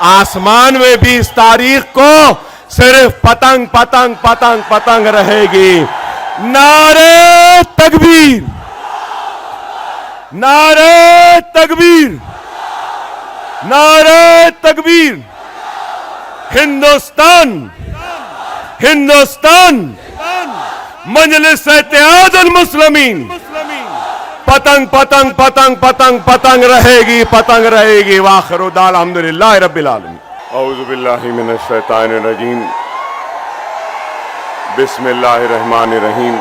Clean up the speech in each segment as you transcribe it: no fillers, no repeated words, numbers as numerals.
आसमान में भी इस तारीख को सिर्फ पतंग पतंग पतंग पतंग रहेगी। नारे तकबीर, नारे तकबीर, नारे तकबीर। हिंदुस्तान, हिंदुस्तान मजलिस-ए-इत्तेहादुल मुस्लिमीन पतंग पतंग पतंग पतंग पतंग रहेगी, पतंग रहेगी। वाखिरु दाअवाना अल्हम्दुलिल्लाहि रब्बिल आलमीन। औज़ु बिल्लाहि मिनश शैतानिर रजीम। बिस्मिल्लाहिर रहमानिर रहीम।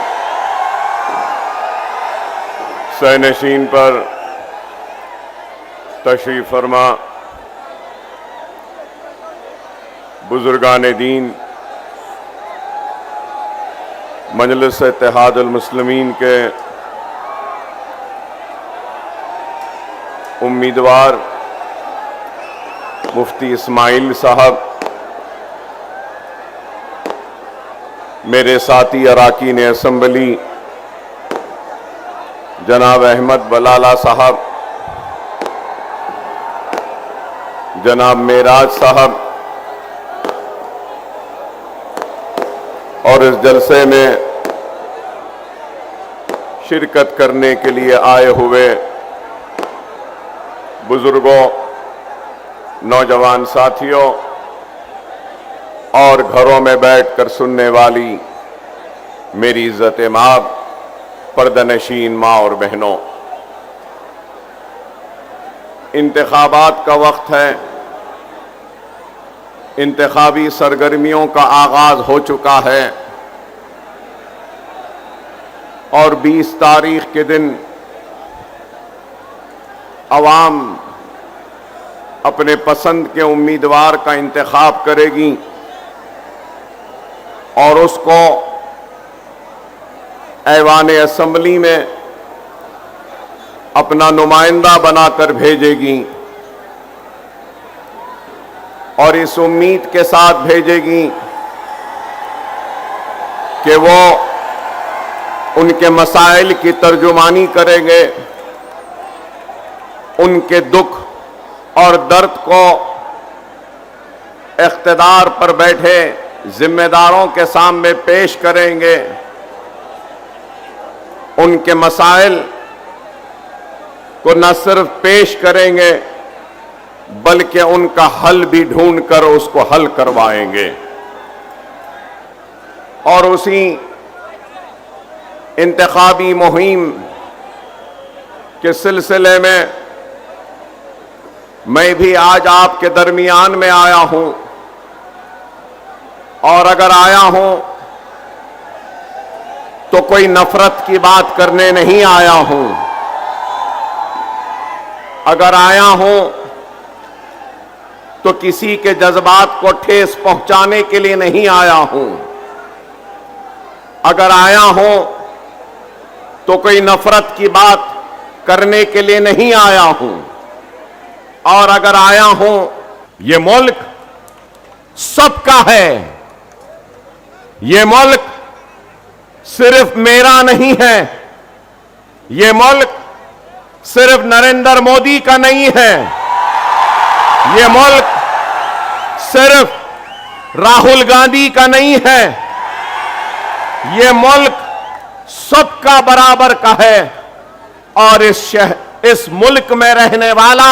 सहनशीन पर तशरीफ फरमा बुजुर्गान दीन, मजलिस-ए-इत्तेहादुल मुस्लिमीन के उम्मीदवार मुफ्ती इस्माइल साहब, मेरे साथी अराकीन असम्बली जनाब अहमद बलाला साहब, जनाब मेराज साहब और इस जलसे में शिरकत करने के लिए आए हुए बुजुर्गों, नौजवान साथियों और घरों में बैठकर सुनने वाली मेरी इज्जत मां, पर्दानशीन मां और बहनों, इंतखाबात का वक्त है। इंतखाबी सरगर्मियों का आगाज हो चुका है और 20 तारीख के दिन अवाम अपने पसंद के उम्मीदवार का इंतखाब करेगी और उसको ऐवान असम्बली में अपना नुमाइंदा बनाकर भेजेगी और इस उम्मीद के साथ भेजेगी कि वो उनके मसाइल की तर्जुमानी करेंगे, उनके दुख और दर्द को इख्तिदार पर बैठे जिम्मेदारों के सामने पेश करेंगे, उनके मसाइल को न सिर्फ पेश करेंगे बल्कि उनका हल भी ढूंढकर उसको हल करवाएंगे। और उसी इंतखाबी मुहिम के सिलसिले में मैं भी आज आपके दरमियान में आया हूं और अगर आया हूं तो कोई नफरत की बात करने नहीं आया हूं। अगर आया हूं तो किसी के जज्बात को ठेस पहुंचाने के लिए नहीं आया हूं। अगर आया हूं तो कोई नफरत की बात करने के लिए नहीं आया हूं। और अगर आया हूं, ये मुल्क सबका है, ये मुल्क सिर्फ मेरा नहीं है, ये मुल्क सिर्फ नरेंद्र मोदी का नहीं है, ये मुल्क सिर्फ राहुल गांधी का नहीं है, ये मुल्क सबका बराबर का है। और इस मुल्क में रहने वाला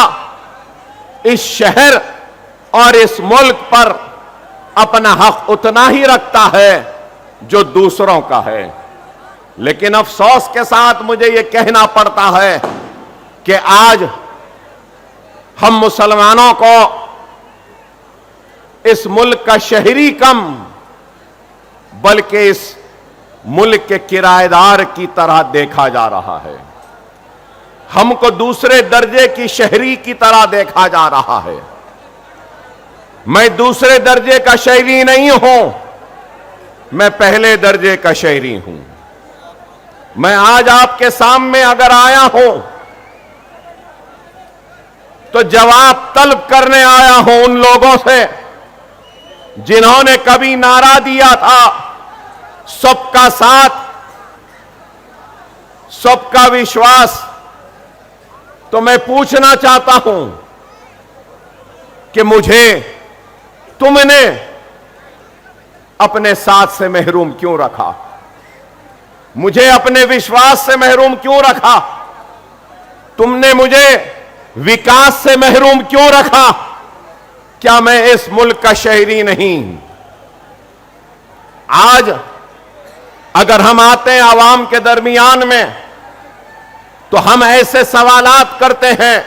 इस शहर और इस मुल्क पर अपना हक उतना ही रखता है जो दूसरों का है। लेकिन अफसोस के साथ मुझे यह कहना पड़ता है कि आज हम मुसलमानों को इस मुल्क का शहरी कम बल्कि इस मुल्क के किराएदार की तरह देखा जा रहा है। हमको दूसरे दर्जे की शहरी की तरह देखा जा रहा है। मैं दूसरे दर्जे का शहरी नहीं हूं, मैं पहले दर्जे का शहरी हूं। मैं आज आपके सामने अगर आया हूं तो जवाब तलब करने आया हूं उन लोगों से जिन्होंने कभी नारा दिया था सबका साथ, सबका विश्वास। तो मैं पूछना चाहता हूं कि मुझे तुमने अपने साथ से महरूम क्यों रखा, मुझे अपने विश्वास से महरूम क्यों रखा, तुमने मुझे विकास से महरूम क्यों रखा। क्या मैं इस मुल्क का शहरी नहीं? आज अगर हम आते हैं आवाम के दरमियान में तो हम ऐसे सवालात करते हैं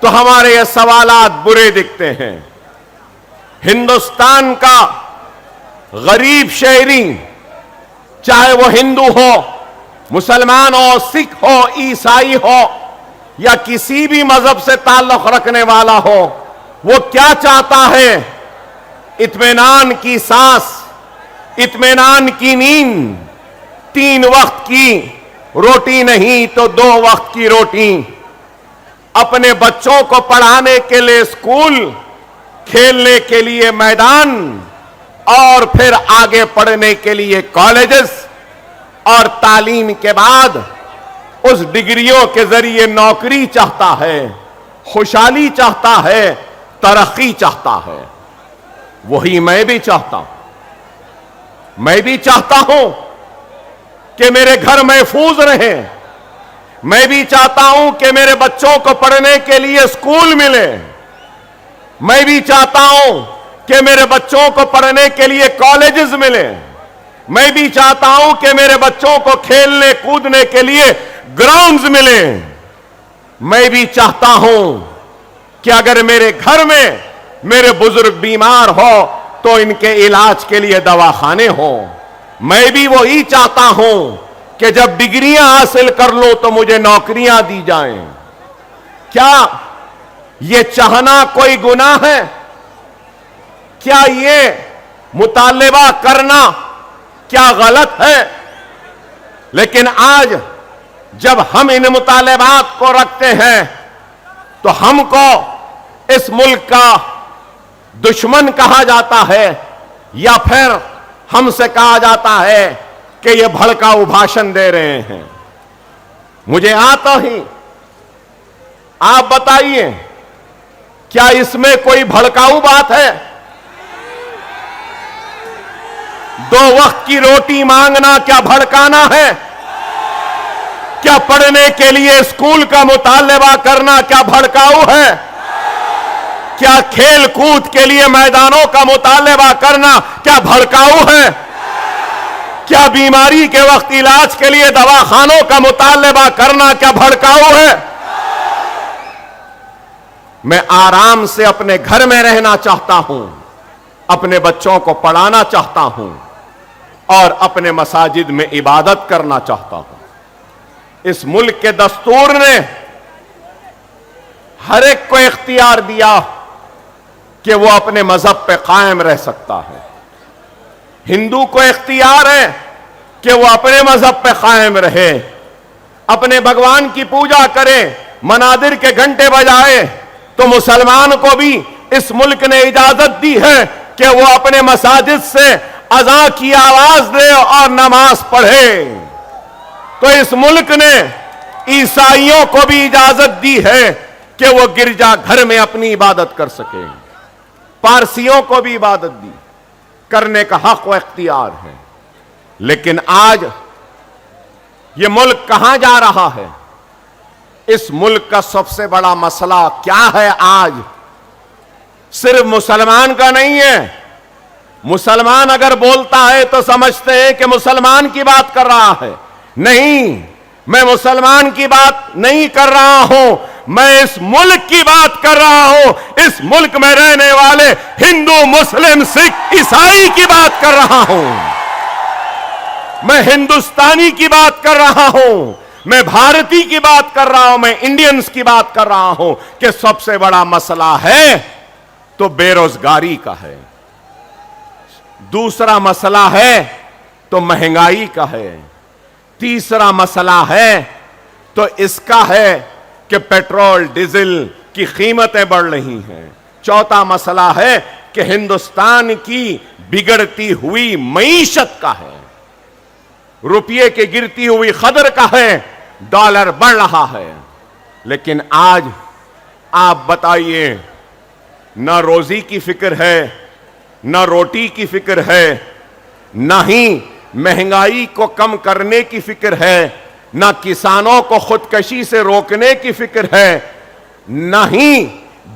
तो हमारे ये सवालात बुरे दिखते हैं। हिंदुस्तान का गरीब शहरी, चाहे वो हिंदू हो, मुसलमान हो, सिख हो, ईसाई हो या किसी भी मजहब से ताल्लुक रखने वाला हो, वो क्या चाहता है? इत्मीनान की सांस, इत्मीनान की नींद, 3 वक्त की रोटी नहीं तो 2 वक्त की रोटी, अपने बच्चों को पढ़ाने के लिए स्कूल, खेलने के लिए मैदान और फिर आगे पढ़ने के लिए कॉलेजेस और तालीम के बाद उस डिग्रियों के जरिए नौकरी चाहता है, खुशहाली चाहता है, तरक्की चाहता है। वही मैं भी चाहता हूं। मैं भी चाहता हूं कि मेरे घर महफूज रहे। मैं भी चाहता हूं कि मेरे बच्चों को पढ़ने के लिए स्कूल मिले। मैं भी चाहता हूं कि मेरे बच्चों को पढ़ने के लिए कॉलेजेस मिले। मैं भी चाहता हूं कि मेरे बच्चों को खेलने कूदने के लिए ग्राउंड्स मिले। मैं भी चाहता हूं कि अगर मेरे घर में मेरे बुजुर्ग बीमार हो तो इनके इलाज के लिए दवाखाने हो। मैं भी वही चाहता हूं कि जब डिग्रियां हासिल कर लो तो मुझे नौकरियां दी जाएं। क्या ये चाहना कोई गुनाह है? क्या ये मुतालबा करना क्या गलत है? लेकिन आज जब हम इन मुतालबात को रखते हैं तो हमको इस मुल्क का दुश्मन कहा जाता है या फिर हमसे कहा जाता है कि ये भड़काऊ भाषण दे रहे हैं। मुझे आता ही आप बताइए, क्या इसमें कोई भड़काऊ बात है? 2 वक्त की रोटी मांगना क्या भड़काना है? क्या पढ़ने के लिए स्कूल का मुतालबा करना क्या भड़काऊ है? क्या खेल कूद के लिए मैदानों का मुतालबा करना क्या भड़काऊ है? क्या बीमारी के वक्त इलाज के लिए दवाखानों का मुतालबा करना क्या भड़काऊ है? मैं आराम से अपने घर में रहना चाहता हूं, अपने बच्चों को पढ़ाना चाहता हूं और अपने मसाजिद में इबादत करना चाहता हूं। इस मुल्क के दस्तूर ने हर एक को इख्तियार दिया कि वो अपने मजहब पे कायम रह सकता है। हिंदू को इख्तियार है कि वो अपने मजहब पे कायम रहे, अपने भगवान की पूजा करे, मनादिर के घंटे बजाए। तो मुसलमान को भी इस मुल्क ने इजाजत दी है कि वो अपने मसाजिद से अज़ान की आवाज दे और नमाज पढ़े। तो इस मुल्क ने ईसाइयों को भी इजाजत दी है कि वो गिरजा घर में अपनी इबादत कर सके। पारसियों को भी इबादत दी करने का हक व इख्तियार है। लेकिन आज ये मुल्क कहां जा रहा है? इस मुल्क का सबसे बड़ा मसला क्या है आज? सिर्फ मुसलमान का नहीं है। मुसलमान अगर बोलता है तो समझते हैं कि मुसलमान की बात कर रहा है। नहीं, मैं मुसलमान की बात नहीं कर रहा हूं, मैं इस मुल्क की बात कर रहा हूं। इस मुल्क में रहने वाले हिंदू, मुस्लिम, सिख, ईसाई की बात कर रहा हूं। मैं हिंदुस्तानी की बात कर रहा हूं, मैं भारतीय की बात कर रहा हूं, मैं इंडियंस की बात कर रहा हूं कि सबसे बड़ा मसला है तो बेरोजगारी का है, दूसरा मसला है तो महंगाई का है, तीसरा मसला है तो इसका है कि पेट्रोल डीजल की कीमतें बढ़ रही हैं, चौथा मसला है कि हिंदुस्तान की बिगड़ती हुई मईशत का है, रुपये की गिरती हुई कदर का है, डॉलर बढ़ रहा है। लेकिन आज आप बताइए ना रोजी की फिक्र है, ना रोटी की फिक्र है, ना ही महंगाई को कम करने की फिक्र है, ना किसानों को खुदकशी से रोकने की फिक्र है, ना ही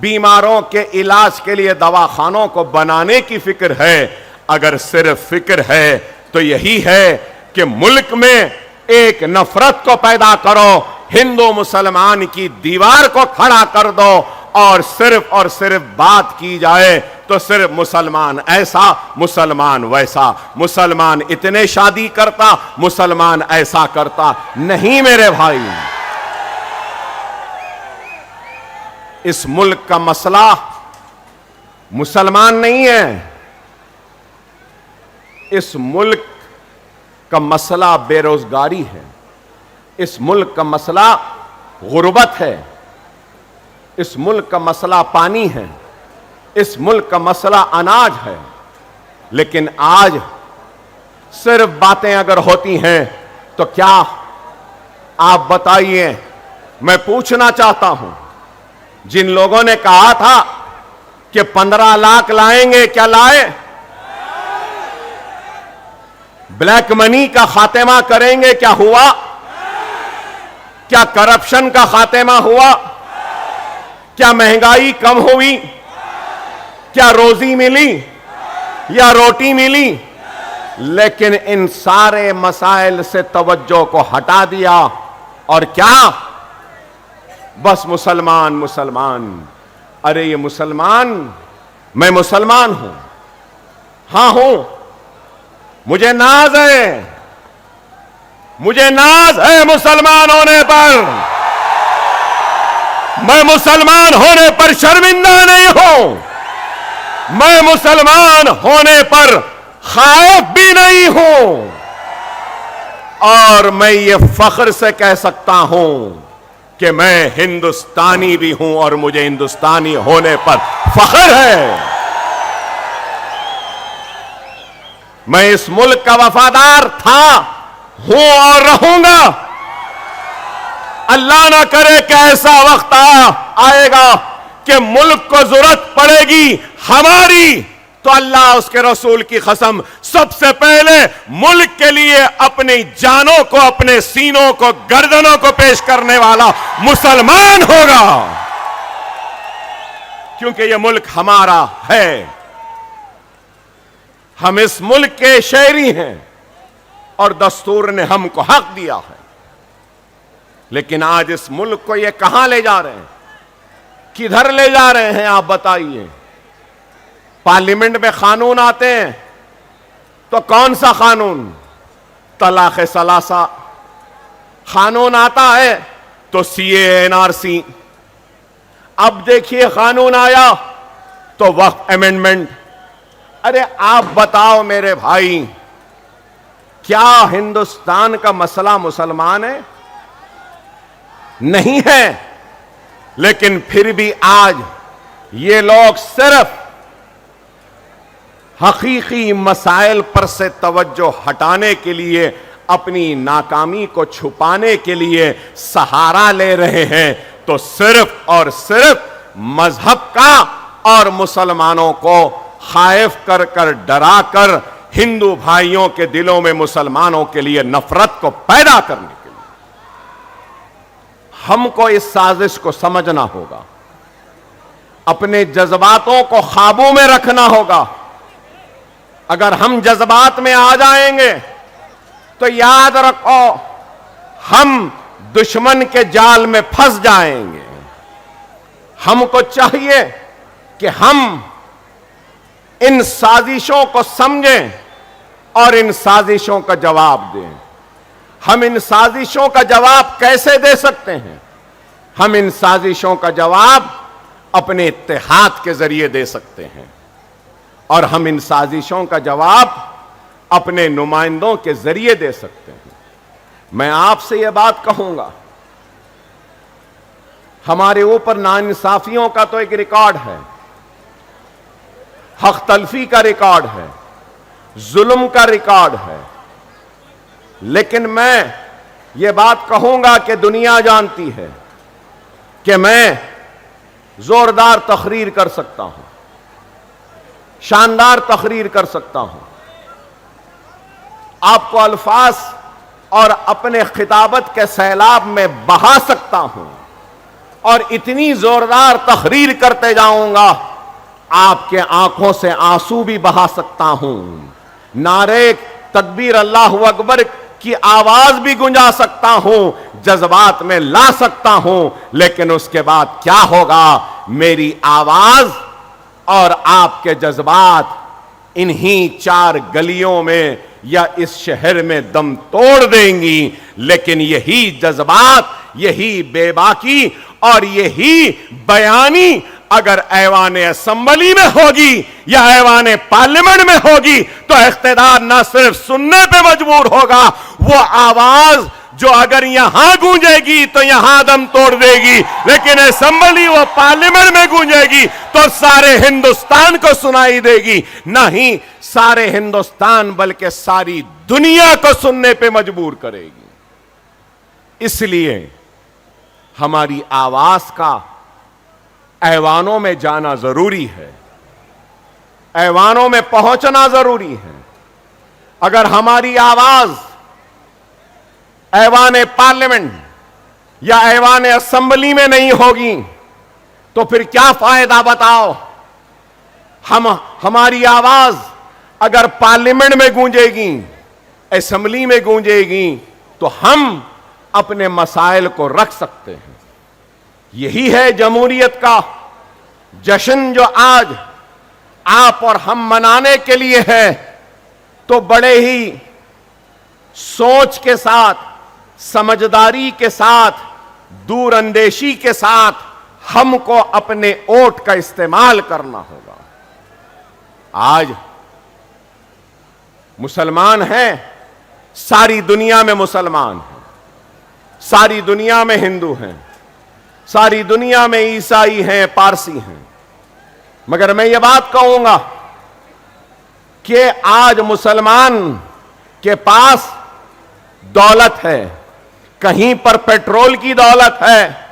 बीमारों के इलाज के लिए दवाखानों को बनाने की फिक्र है। अगर सिर्फ फिक्र है तो यही है कि मुल्क में एक नफरत को पैदा करो, हिंदू मुसलमान की दीवार को खड़ा कर दो और सिर्फ बात की जाए तो सिर्फ मुसलमान ऐसा, मुसलमान वैसा, मुसलमान इतने शादी करता, मुसलमान ऐसा करता। नहीं मेरे भाई, इस मुल्क का मसला मुसलमान नहीं है। इस मुल्क का मसला बेरोजगारी है, इस मुल्क का मसला गुर्बत है, इस मुल्क का मसला पानी है, इस मुल्क का मसला अनाज है। लेकिन आज सिर्फ बातें अगर होती हैं तो क्या आप बताइए, मैं पूछना चाहता हूं, जिन लोगों ने कहा था कि 15 लाख लाएंगे, क्या लाए? ब्लैक मनी का खात्मा करेंगे, क्या हुआ? क्या करप्शन का खात्मा हुआ? क्या महंगाई कम हुई? क्या रोजी मिली या रोटी मिली? लेकिन इन सारे मसाइल से तवज्जो को हटा दिया और क्या? बस मुसलमान मुसलमान। अरे ये मुसलमान, मैं मुसलमान हूं, हां हूं, मुझे नाज है, मुझे नाज है मुसलमान होने पर। मैं मुसलमान होने पर शर्मिंदा नहीं हूं, मैं मुसलमान होने पर खाइफ भी नहीं हूं, और मैं ये फख्र से कह सकता हूं कि मैं हिंदुस्तानी भी हूं और मुझे हिंदुस्तानी होने पर फख्र है। मैं इस मुल्क का वफादार था, हूं और रहूंगा। अल्लाह ना करे कि ऐसा वक्त आएगा कि मुल्क को जरूरत पड़ेगी हमारी, तो अल्लाह उसके रसूल की कसम सबसे पहले मुल्क के लिए अपनी जानों को, अपने सीनों को, गर्दनों को पेश करने वाला मुसलमान होगा, क्योंकि यह मुल्क हमारा है। हम इस मुल्क के शहरी हैं और दस्तूर ने हमको हक दिया है। लेकिन आज इस मुल्क को ये कहां ले जा रहे हैं, किधर ले जा रहे हैं, आप बताइए। पार्लियामेंट में कानून आते हैं तो कौन सा कानून? तलाक सलासा। कानून आता है तो सीए एनआरसी। अब देखिए कानून आया तो वक्फ अमेंडमेंट। अरे आप बताओ मेरे भाई, क्या हिंदुस्तान का मसला मुसलमान है? नहीं है। लेकिन फिर भी आज ये लोग सिर्फ हकीकी मसाइल पर से तवज्जो हटाने के लिए, अपनी नाकामी को छुपाने के लिए सहारा ले रहे हैं, तो सिर्फ और सिर्फ मजहब का और मुसलमानों को खाइफ कर कर, डरा कर, हिंदू भाइयों के दिलों में मुसलमानों के लिए नफरत को पैदा करने के लिए। हमको इस साजिश को समझना होगा, अपने जज्बातों को काबू में रखना होगा। अगर हम जज्बात में आ जाएंगे तो याद रखो, हम दुश्मन के जाल में फंस जाएंगे। हमको चाहिए कि हम इन साजिशों को समझें और इन साजिशों का जवाब दें। हम इन साजिशों का जवाब कैसे दे सकते हैं? हम इन साजिशों का जवाब अपने इत्तेहाद के जरिए दे सकते हैं, और हम इन साजिशों का जवाब अपने नुमाइंदों के जरिए दे सकते हैं। मैं आपसे यह बात कहूंगा, हमारे ऊपर नाइंसाफियों का तो एक रिकॉर्ड है, हक तलफी का रिकॉर्ड है, जुल्म का रिकॉर्ड है। लेकिन मैं ये बात कहूंगा कि दुनिया जानती है कि मैं जोरदार तकरीर कर सकता हूं, शानदार तकरीर कर सकता हूं, आपको अल्फाज और अपने खिताबत के सैलाब में बहा सकता हूं और इतनी जोरदार तकरीर करते जाऊंगा आपके आंखों से आंसू भी बहा सकता हूं, नारे तकबीर अल्लाहु अकबर की आवाज भी गुंजा सकता हूं, जज्बात में ला सकता हूं, लेकिन उसके बाद क्या होगा, मेरी आवाज और आपके जज्बात इन्हीं 4 गलियों में या इस शहर में दम तोड़ देंगी। लेकिन यही जज्बात, यही बेबाकी और यही बयानी अगर ऐवान असेंबली में होगी या ऐवान पार्लियामेंट में होगी तो इख्तिदार न सिर्फ सुनने पे मजबूर होगा, वो आवाज जो अगर यहां गूंजेगी तो यहां दम तोड़ देगी, लेकिन असेंबली व पार्लियामेंट में गूंजेगी तो सारे हिंदुस्तान को सुनाई देगी। नहीं सारे हिंदुस्तान बल्कि सारी दुनिया को सुनने पे मजबूर करेगी। इसलिए हमारी आवाज का ऐवानों में जाना जरूरी है, ऐवानों में पहुंचना जरूरी है। अगर हमारी आवाज ऐवान पार्लियामेंट या ऐवान असेंबली में नहीं होगी तो फिर क्या फायदा बताओ। हमारी आवाज अगर पार्लियामेंट में गूंजेगी, असेंबली में गूंजेगी तो हम अपने मसाइल को रख सकते हैं। यही है जमहूरियत का जश्न जो आज आप और हम मनाने के लिए है। तो बड़े ही सोच के साथ, समझदारी के साथ, दूरअंदेशी के साथ हमको अपने वोट का इस्तेमाल करना होगा। आज मुसलमान हैं, सारी दुनिया में मुसलमान हैं, सारी दुनिया में हिंदू हैं, सारी दुनिया में ईसाई हैं, पारसी हैं, मगर मैं ये बात कहूंगा कि आज मुसलमान के पास दौलत है, कहीं पर पेट्रोल की दौलत है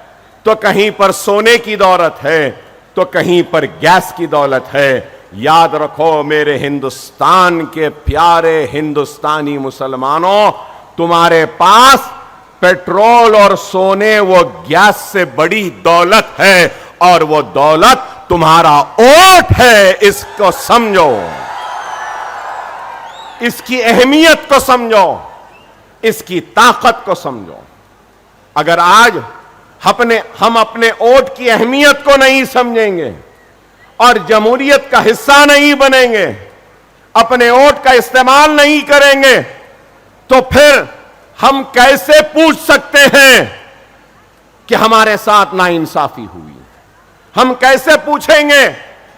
तो कहीं पर सोने की दौलत है तो कहीं पर गैस की दौलत है। याद रखो मेरे हिंदुस्तान के प्यारे हिंदुस्तानी मुसलमानों, तुम्हारे पास पेट्रोल और सोने वो गैस से बड़ी दौलत है और वो दौलत तुम्हारा वोट है। इसको समझो, इसकी अहमियत को समझो, इसकी ताकत को समझो। अगर आज हम अपने वोट की अहमियत को नहीं समझेंगे और जमहूरियत का हिस्सा नहीं बनेंगे, अपने वोट का इस्तेमाल नहीं करेंगे, तो फिर हम कैसे पूछ सकते हैं कि हमारे साथ नाइंसाफी हुई? हम कैसे पूछेंगे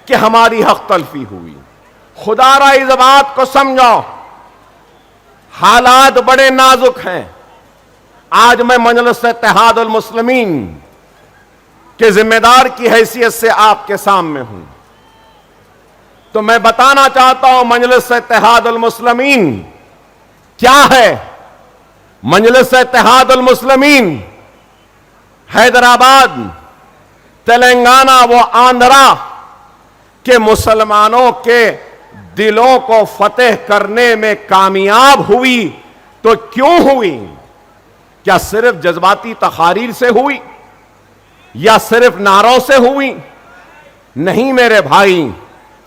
कि हमारी हक तलफी हुई? खुदारा इस बात को समझो, हालात बड़े नाजुक हैं। आज मैं मजलिस इत्तेहादुल मुस्लिमीन के जिम्मेदार की हैसियत से आपके सामने हूं, तो मैं बताना चाहता हूं मजलिस इत्तेहादुल मुस्लिमीन क्या है। मजलिस इत्तेहादुल मुस्लिमीन हैदराबाद, तेलंगाना व आंध्रा के मुसलमानों के दिलों को फतेह करने में कामयाब हुई। तो क्यों हुई? क्या सिर्फ जज्बाती तकारीर से हुई या सिर्फ नारों से हुई? नहीं मेरे भाई,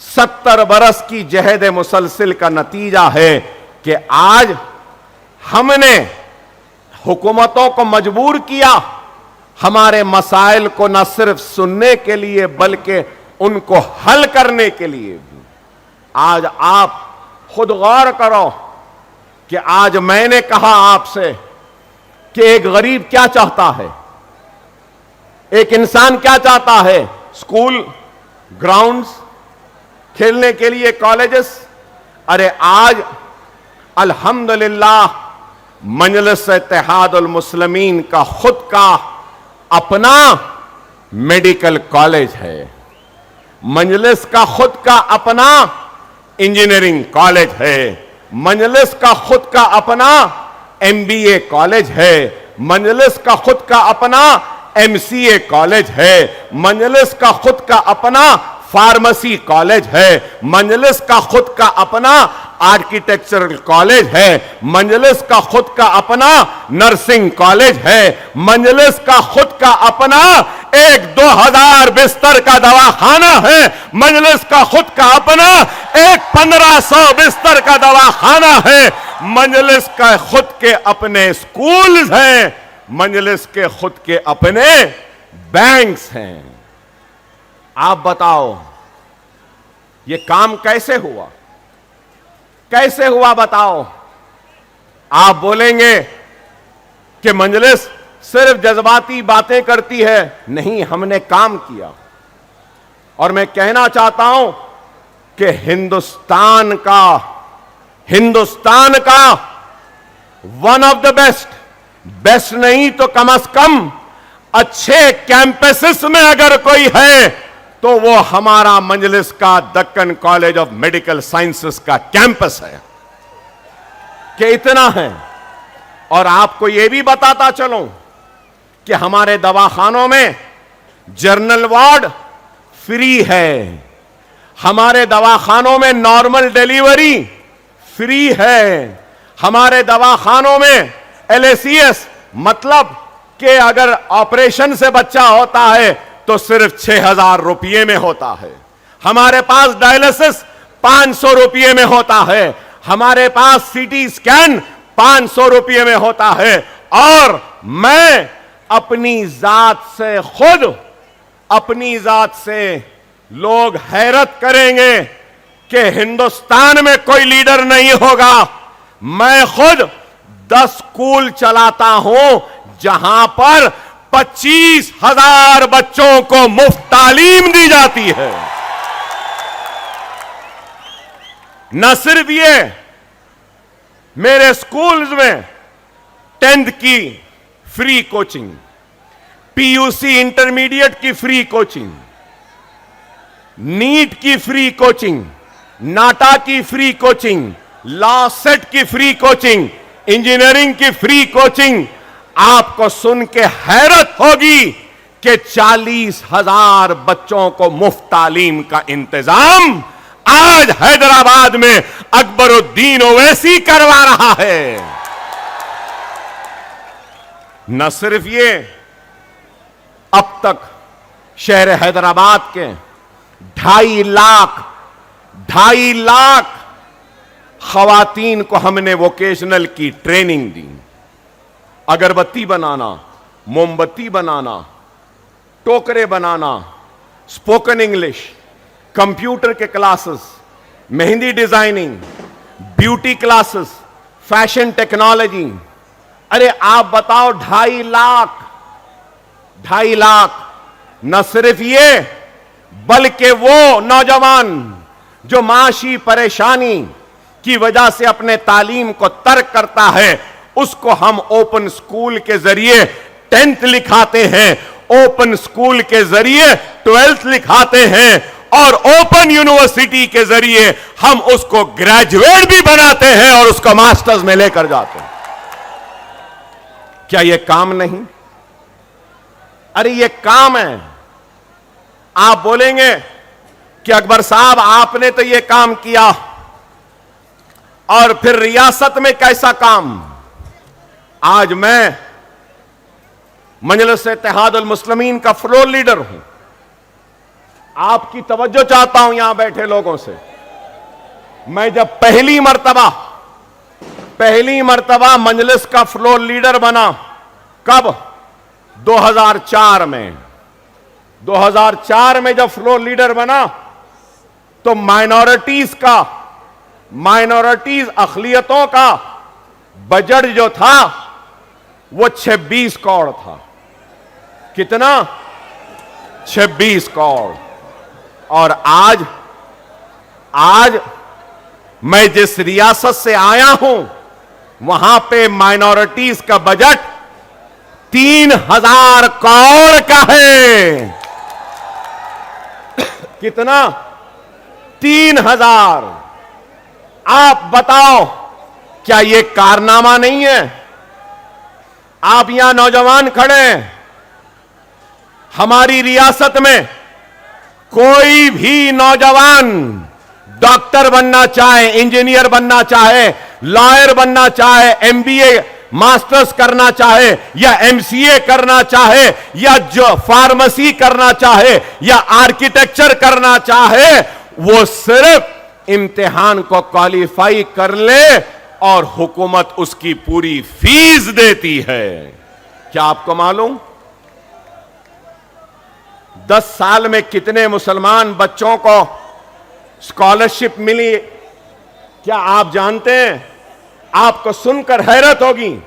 70 बरस की जहद मुसलसिल का नतीजा है कि आज हमने हुकूमतों को मजबूर किया हमारे मसाइल को न सिर्फ सुनने के लिए बल्कि उनको हल करने के लिए भी। आज आप खुद गौर करो कि आज मैंने कहा आपसे कि एक गरीब क्या चाहता है, एक इंसान क्या चाहता है? स्कूल, ग्राउंड्स, खेलने के लिए कॉलेजेस। अरे आज अल्हम्दुलिल्लाह मजलिस इत्तेहादुल मुस्लिमीन का खुद का अपना मेडिकल कॉलेज है, मजलिस का खुद का अपना इंजीनियरिंग कॉलेज है, मजलिस का खुद का अपना MBA कॉलेज है, मजलिस का खुद का अपना MCA कॉलेज है, मजलिस का खुद का अपना फार्मेसी कॉलेज है, मजलिस का खुद का अपना आर्किटेक्चरल कॉलेज है, मजलिस का खुद का अपना नर्सिंग कॉलेज है, मजलिस का खुद का अपना 1-2000 बिस्तर का दवाखाना है, मजलिस का खुद का अपना 1500 बिस्तर का दवाखाना है, मजलिस का खुद के अपने स्कूल्स हैं, मजलिस के खुद के अपने बैंक्स हैं। आप बताओ ये काम कैसे हुआ? कैसे हुआ बताओ? आप बोलेंगे कि मजलिस सिर्फ जज्बाती बातें करती है। नहीं, हमने काम किया। और मैं कहना चाहता हूं कि हिंदुस्तान का वन ऑफ द बेस्ट नहीं तो कम से कम अच्छे कैंपसेस में अगर कोई है तो वो हमारा मजलिस का Deccan college of medical sciences का कैंपस है कि इतना है। और आपको ये भी बताता चलूं कि हमारे दवाखानों में जनरल वार्ड फ्री है, हमारे दवाखानों में नॉर्मल डिलीवरी फ्री है, हमारे दवाखानों में LACS मतलब कि अगर ऑपरेशन से बच्चा होता है तो सिर्फ 6000 रुपये में होता है, हमारे पास डायलिसिस 500 रुपये में होता है, हमारे पास CT स्कैन 500 रुपये में होता है। और मैं अपनी जात से लोग हैरत करेंगे कि हिंदुस्तान में कोई लीडर नहीं होगा। मैं खुद 10 स्कूल चलाता हूं जहां पर 25,000 बच्चों को मुफ्त तालीम दी जाती है। न सिर्फ ये, मेरे स्कूल्स में 10th की फ्री कोचिंग, PUC इंटरमीडिएट की फ्री कोचिंग, नीट की फ्री कोचिंग, नाटा की फ्री कोचिंग, लॉ सेट की फ्री कोचिंग, इंजीनियरिंग की फ्री कोचिंग। आपको सुन के हैरत होगी कि 40,000 बच्चों को मुफ्त तालीम का इंतजाम आज हैदराबाद में अकबरुद्दीन ओवैसी करवा रहा है। न सिर्फ ये, अब तक शहर हैदराबाद के 2.5 लाख खवातीन को हमने वोकेशनल की ट्रेनिंग दी। अगरबत्ती बनाना, मोमबत्ती बनाना, टोकरे बनाना, स्पोकन इंग्लिश, कंप्यूटर के classes, mehndi designing, beauty classes, fashion technology. अरे आप बताओ 2.5 लाख। न सिर्फ ये, बल्कि वो नौजवान जो माशी परेशानी की वजह से अपने तालीम को तर्क करता है, उसको हम ओपन स्कूल के जरिए 10th लिखाते हैं, ओपन स्कूल के जरिए 12th लिखाते हैं और ओपन यूनिवर्सिटी के जरिए हम उसको ग्रेजुएट भी बनाते हैं और उसको मास्टर्स में लेकर जाते हैं। क्या यह काम नहीं? अरे यह काम है। आप बोलेंगे कि अकबर साहब आपने तो यह काम किया और फिर रियासत में कैसा काम? आज मैं मजलिस इत्तेहादुल मुस्लिमीन का फ्लोर लीडर हूं। आपकी तवज्जो चाहता हूं यहां बैठे लोगों से। मैं जब पहली मर्तबा मजलिस का फ्लोर लीडर बना, कब? 2004 में। 2004 में जब फ्लोर लीडर बना तो माइनॉरिटीज अक़लियतों का बजट जो था वो 26 करोड़ था। कितना? 26 करोड़। और आज मैं जिस रियासत से आया हूं वहां पे माइनॉरिटीज का बजट 3000 करोड़ का है। कितना? 3000। आप बताओ, क्या यह कारनामा नहीं है? आप यहां नौजवान खड़े हैं, हमारी रियासत में कोई भी नौजवान डॉक्टर बनना चाहे, इंजीनियर बनना चाहे, लॉयर बनना चाहे, एमबीए मास्टर्स करना चाहे या एमसीए करना चाहे या जो फार्मेसी करना चाहे या आर्किटेक्चर करना चाहे, वो सिर्फ इम्तिहान को क्वालिफाई कर ले और हुकूमत उसकी पूरी फीस देती है। क्या आपको मालूम 10 साल में कितने मुसलमान बच्चों को स्कॉलरशिप मिली? क्या आप जानते हैं? आपको सुनकर हैरत होगी,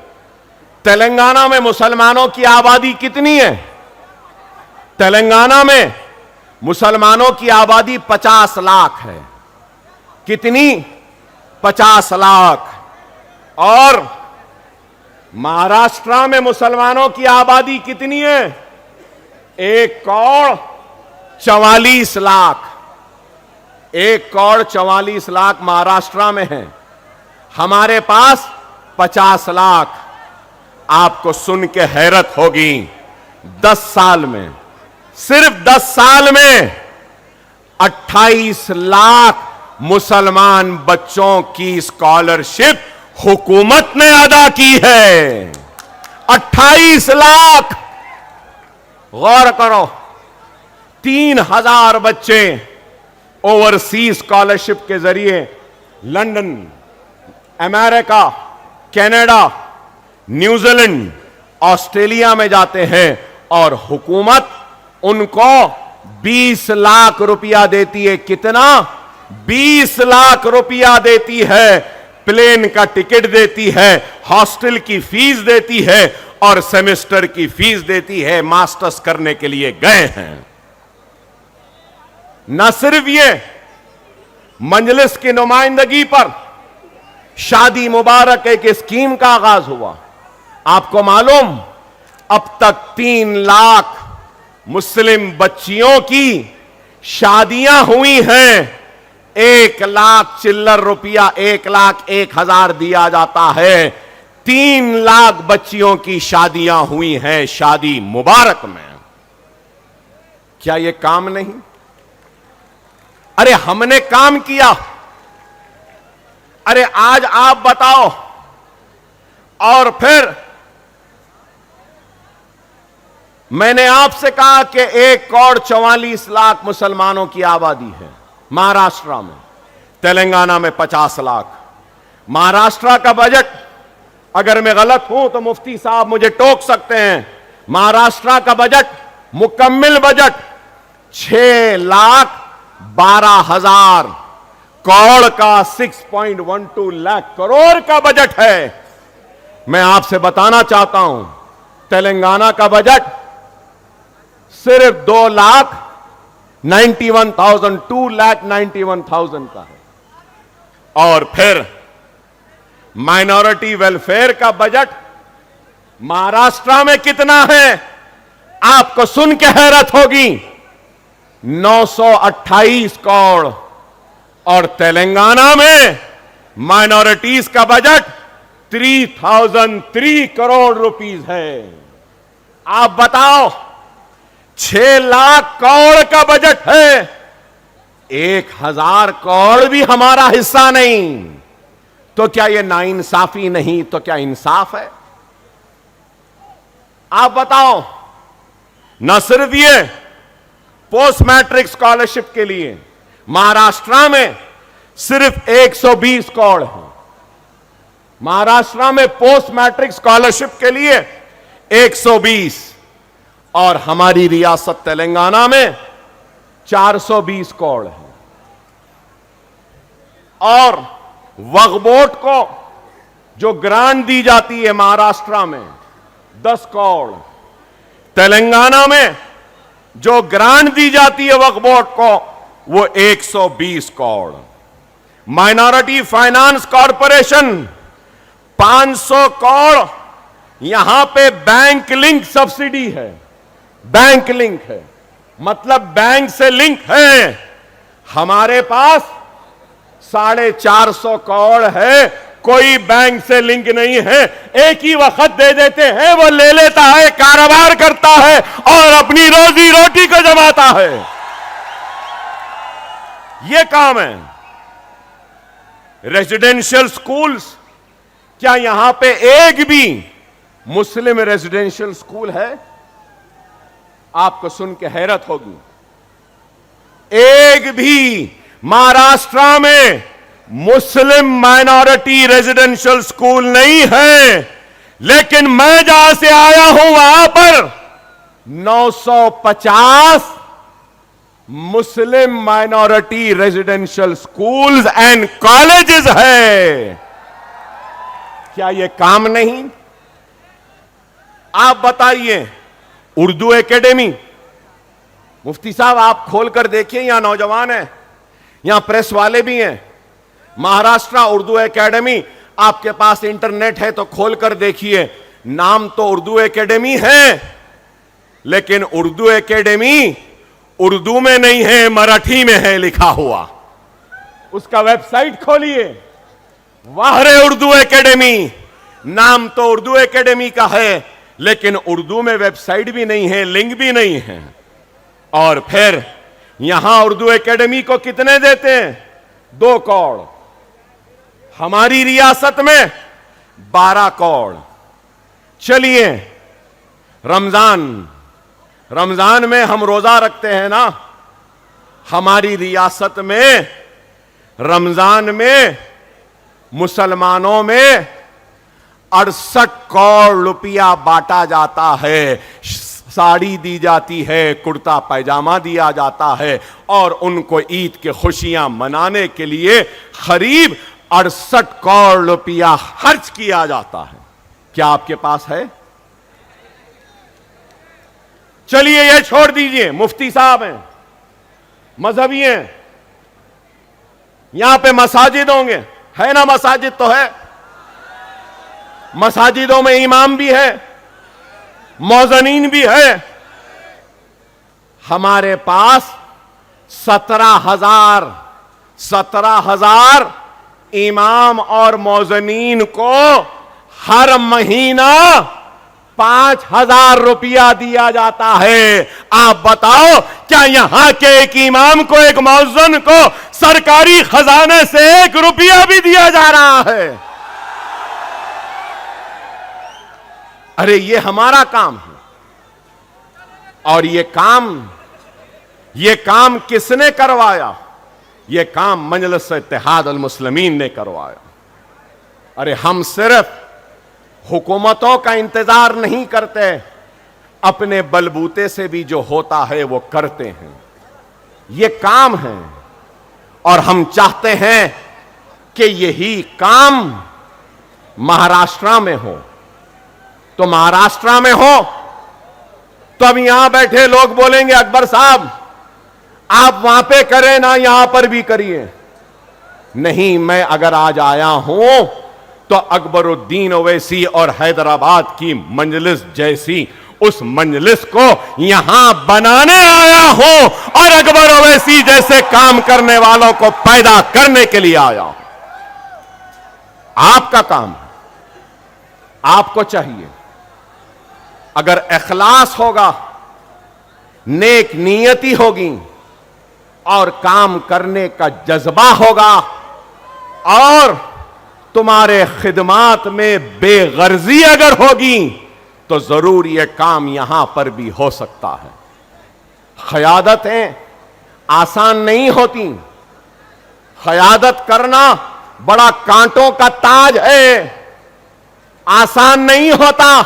तेलंगाना में मुसलमानों की आबादी कितनी है? तेलंगाना में मुसलमानों की आबादी 50 लाख है। कितनी? 50 लाख। और महाराष्ट्र में मुसलमानों की आबादी कितनी है? 1 करोड़ 44 लाख। 1 करोड़ 44 लाख महाराष्ट्र में है, हमारे पास 50 लाख। आपको सुन के हैरत होगी, 10 साल में, सिर्फ 10 साल में 28 लाख मुसलमान बच्चों की स्कॉलरशिप हुकूमत ने अदा की है। 28 लाख। गौर करो, 3000 बच्चे ओवरसीज स्कॉलरशिप के जरिए London, America, Canada, New Zealand, Australia में जाते हैं और हुकूमत उनको 20 लाख रुपया देती है। कितना? 20 लाख रुपया देती है। प्लेन का टिकट देती है, हॉस्टल की फीस देती है और सेमेस्टर की फीस देती है। मास्टर्स करने के लिए गए हैं। न सिर्फ ये, मजलिस की नुमाइंदगी पर शादी मुबारक एक स्कीम का आगाज हुआ। आपको मालूम, अब तक 3 लाख मुस्लिम बच्चियों की शादियां हुई हैं। 1 लाख चिल्लर रुपया, 1,01,000 दिया जाता है। 3 लाख बच्चियों की शादियां हुई हैं शादी मुबारक में। क्या यह काम नहीं? अरे हमने काम किया। अरे आज आप बताओ। और फिर मैंने आपसे कहा कि 1 करोड़ 44 लाख मुसलमानों की आबादी है महाराष्ट्र में, तेलंगाना में 50 लाख। महाराष्ट्र का बजट, अगर मैं गलत हूं तो मुफ्ती साहब मुझे टोक सकते हैं, महाराष्ट्र का बजट, मुकम्मिल बजट 6,12,000 करोड़ का 6.12 लाख करोड़ का बजट है। मैं आपसे बताना चाहता हूं, तेलंगाना का बजट सिर्फ 2,91,000 का है। और फिर माइनॉरिटी वेलफेयर का बजट महाराष्ट्र में कितना है? आपको सुन के हैरत होगी, 928 करोड़। और तेलंगाना में माइनॉरिटीज का बजट 3,003 करोड़ रुपीस है। आप बताओ, 6 लाख करोड़ का बजट है, 1,000 करोड़ भी हमारा हिस्सा नहीं। तो क्या यह नाइंसाफी नहीं तो क्या इंसाफ है? आप बताओ। न सिर्फ ये, पोस्ट मैट्रिक स्कॉलरशिप के लिए महाराष्ट्र में सिर्फ 120 करोड़ है। महाराष्ट्र में पोस्ट मैट्रिक स्कॉलरशिप के लिए 120, और हमारी रियासत तेलंगाना में 420 करोड़ है। और वक्फ बोर्ड को जो ग्रांट दी जाती है महाराष्ट्र में 10 करोड़, तेलंगाना में जो ग्रांट दी जाती है वक्फ बोर्ड को वो 120 crore. Minority finance corporation 500 crore, यहां पे बैंक लिंक सब्सिडी है। बैंक लिंक है मतलब बैंक से लिंक है। हमारे पास 450 करोड़ है, कोई बैंक से लिंक नहीं है। एक ही वक्त दे देते हैं, वो ले लेता है, कारोबार करता है और अपनी रोजी रोटी को जमाता है। ये काम है। रेजिडेंशियल स्कूल्स, क्या यहां पे एक भी मुस्लिम रेजिडेंशियल स्कूल है? आपको सुन के हैरत होगी, एक भी महाराष्ट्र में मुस्लिम माइनॉरिटी रेजिडेंशियल स्कूल नहीं है। लेकिन मैं जहां से आया हूं वहां पर 950 मुस्लिम minority residential schools and colleges है। क्या यह काम नहीं? आप बताइए, उर्दू एकेडमी, मुफ्ती साहब आप खोलकर देखिए, यहां नौजवान हैं, यहां प्रेस वाले भी हैं। महाराष्ट्र उर्दू एकेडमी, आपके पास इंटरनेट है तो खोलकर देखिए। नाम तो उर्दू एकेडमी है, लेकिन उर्दू एकेडमी उर्दू में नहीं है, मराठी में है लिखा हुआ। उसका वेबसाइट खोलिए, वाहरे उर्दू एकेडमी, नाम तो उर्दू एकेडमी का है, लेकिन उर्दू में वेबसाइट भी नहीं है, लिंक भी नहीं है। और फिर यहां उर्दू एकेडमी को कितने देते हैं? 2 करोड़। हमारी रियासत में 12 करोड़। चलिए, रमजान में हम रोजा रखते हैं ना, हमारी रियासत में रमजान में मुसलमानों में 68 करोड़ रुपया बांटा जाता है। साड़ी दी जाती है, कुर्ता पैजामा दिया जाता है, और उनको ईद के खुशियां मनाने के लिए करीब 68 करोड़ रुपया खर्च किया जाता है। क्या आपके पास है? चलिए ये छोड़ दीजिए, मुफ्ती साहब हैं, मजहबी हैं, यहां पे मसाजिद होंगे, है ना? मसाजिद तो है, मसाजिदों में इमाम भी है, मौजनीन भी है। हमारे पास 17,000 इमाम और मौजनीन को हर महीना 5,000 रुपया दिया जाता है। आप बताओ, क्या यहां के एक इमाम को, एक मौजन को सरकारी खजाने से 1 रुपया भी दिया जा रहा है? अरे ये हमारा काम है। और ये काम किसने करवाया? ये काम मजलिस इत्तेहाद अल मुस्लिमीन ने करवाया। अरे हम सिर्फ हुकूमतों का इंतजार नहीं करते, अपने बलबूते से भी जो होता है वो करते हैं। ये काम है, और हम चाहते हैं कि यही काम महाराष्ट्र में हो। तो महाराष्ट्र में हो तो अब यहां बैठे लोग बोलेंगे, अकबर साहब आप वहां पे करें ना, यहां पर भी करिए। नहीं, मैं अगर आज आया हूं तो अकबरुद्दीन ओवैसी और हैदराबाद की मजलिस जैसी उस मजलिस को यहां बनाने आया हूं, और अकबर ओवैसी जैसे काम करने वालों को पैदा करने के लिए आया हूं। आपका काम है, आपको चाहिए, अगर इखलास होगा, नेक नियति होगी, और काम करने का जज्बा होगा, और तुम्हारे खिदमात में बेगर्जी अगर होगी, तो जरूर यह काम यहां पर भी हो सकता है। क़यादतें आसान नहीं होती, क़यादत करना बड़ा कांटों का ताज है, आसान नहीं होता।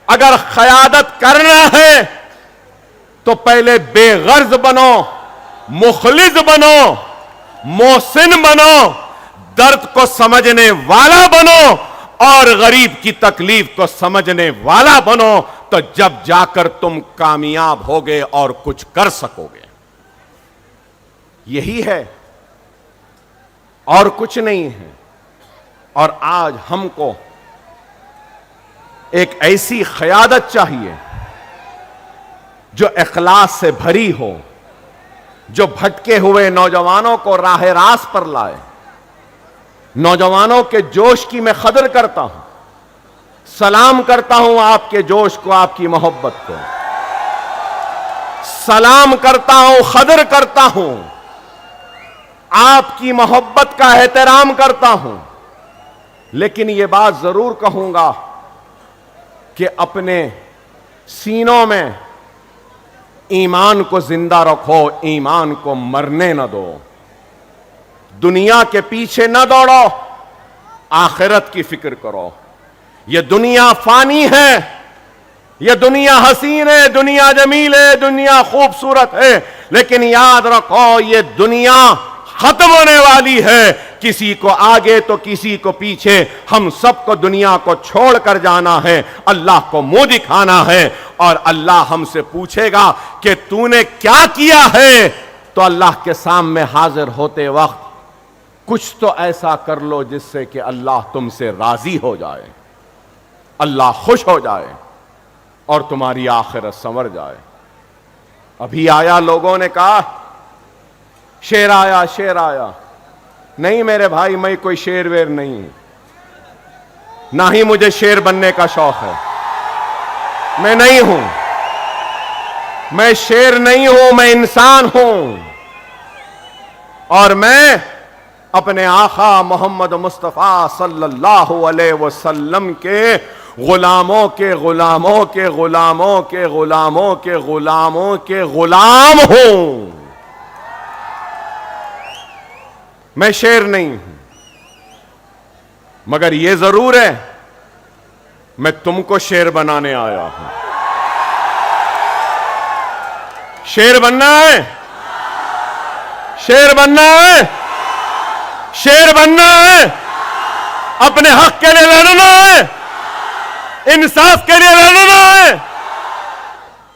अगर क़यादत करना है तो पहले बेगर्ज बनो, मुखलिस बनो, मोहसिन बनो, दर्द को समझने वाला बनो, और गरीब की तकलीफ को समझने वाला बनो, तो जब जाकर तुम कामयाब होगे और कुछ कर सकोगे। यही है, और कुछ नहीं है। और आज हमको एक ऐसी क़यादत चाहिए जो इखलास से भरी हो, जो भटके हुए नौजवानों को राह रास्त पर लाए। नौजवानों के जोश की मैं कदर करता हूं, सलाम करता हूं आपके जोश को, आपकी मोहब्बत को सलाम करता हूं, कदर करता हूं। आपकी मोहब्बत का एहतराम करता हूं, लेकिन यह बात जरूर कहूंगा कि अपने सीनों में ईमान को जिंदा रखो, ईमान को मरने न दो। दुनिया के पीछे न दौड़ो, आखिरत की फिक्र करो। यह दुनिया फानी है, यह दुनिया हसीन है, दुनिया जमील है, दुनिया खूबसूरत है, लेकिन याद रखो यह दुनिया खत्म होने वाली है। किसी को आगे तो किसी को पीछे, हम सबको दुनिया को छोड़कर जाना है, अल्लाह को मुंह दिखाना है। और अल्लाह हमसे पूछेगा कि तूने क्या किया है, तो अल्लाह के सामने हाजिर होते वक्त कुछ तो ऐसा कर लो जिससे कि अल्लाह तुमसे राजी हो जाए, अल्लाह खुश हो जाए और तुम्हारी आखिरत संवर जाए। अभी आया, लोगों ने कहा शेर आया, शेर आया। नहीं मेरे भाई, मैं कोई शेर वेर नहीं हूं, ना ही मुझे शेर बनने का शौक है। मैं नहीं हूं, मैं शेर नहीं हूं, मैं इंसान हूं। और मैं अपने आका मोहम्मद मुस्तफा सल्लल्लाहु अलैहि वसल्लम के गुलामों के गुलामों के गुलामों के गुलामों के गुलामों के गुलाम हूं। मैं शेर नहीं हूं, मगर यह जरूर है मैं तुमको शेर बनाने आया हूं। शेर बनना है, शेर बनना है, शेर बनना है, अपने हक के लिए लड़ना है, इंसाफ के लिए लड़ना है।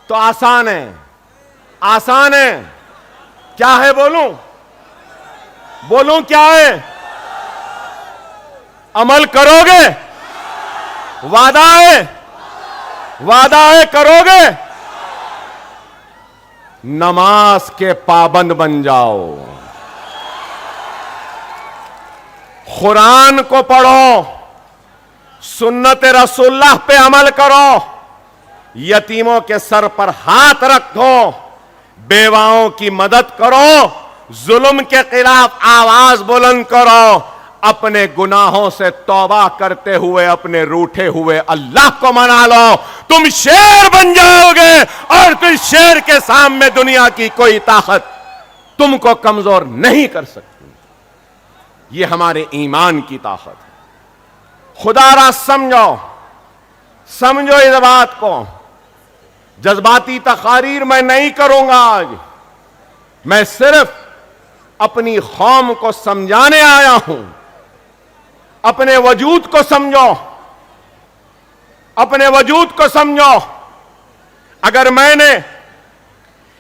तो आसान है, आसान है। क्या है बोलूं? बोलूं क्या है? अमल करोगे? वादा है, वादा है, करोगे? नमाज के पाबंद बन जाओ, कुरान को पढ़ो, सुन्नत रसूलुल्लाह पे अमल करो, यतीमों के सर पर हाथ रखो, बेवाओं की मदद करो, जुल्म के खिलाफ आवाज बुलंद करो, अपने गुनाहों से तौबा करते हुए अपने रूठे हुए अल्लाह को मना लो। तुम शेर बन जाओगे और तुम शेर के सामने दुनिया की कोई ताकत तुमको कमजोर नहीं कर सकती। यह हमारे ईमान की ताकत है। खुदारा समझो, समझो इस बात को। जज्बाती तकारीर मैं नहीं करूंगा आज, मैं सिर्फ अपनी कौम को समझाने आया हूं। अपने वजूद को समझो, अपने वजूद को समझो। अगर मैंने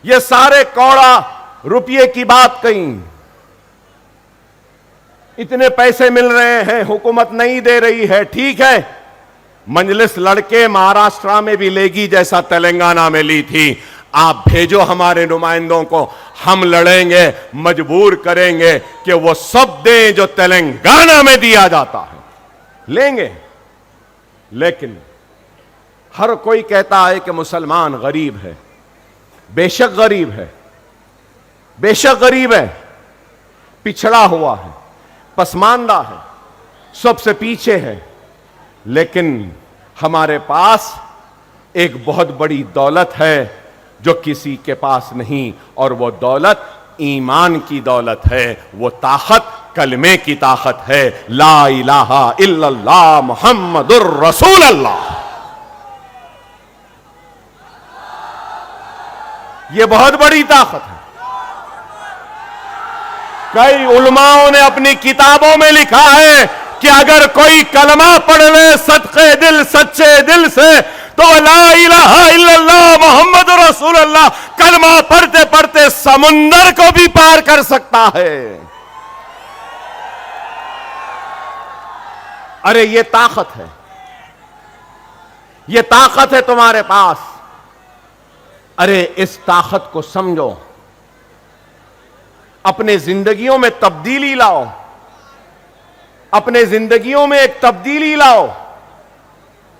ये सारे कौड़ा रुपये की बात कही, इतने पैसे मिल रहे हैं, हुकूमत नहीं दे रही है, ठीक है, मजलिस लड़के महाराष्ट्र में भी लेगी जैसा तेलंगाना में ली थी। आप भेजो हमारे नुमाइंदों को, हम लड़ेंगे, मजबूर करेंगे कि वो सब दें जो तेलंगाना में दिया जाता है, लेंगे। लेकिन हर कोई कहता है कि मुसलमान गरीब है। बेशक गरीब है, बेशक गरीब है, पिछड़ा हुआ है, पसमानदा है, सबसे पीछे है, लेकिन हमारे पास एक बहुत बड़ी दौलत है जो किसी के पास नहीं, और वो दौलत ईमान की दौलत है, वो ताकत कलमे की ताकत है, ला इलाहा इल्लल्लाह मुहम्मदुर रसूलुल्लाह। ये बहुत बड़ी ताकत है। कई उलमाओं ने अपनी किताबों में लिखा है कि अगर कोई कलमा पढ़ ले सदके दिल, सच्चे दिल से, तो ला इलाहा इल्लल्लाह मुहम्मद रसूलुल्लाह कलमा पढ़ते पढ़ते समुंदर को भी पार कर सकता है। अरे ये ताकत है, ये ताकत है तुम्हारे पास। अरे इस ताकत को समझो, अपने जिंदगियों में तब्दीली लाओ, अपने जिंदगियों में एक तब्दीली लाओ।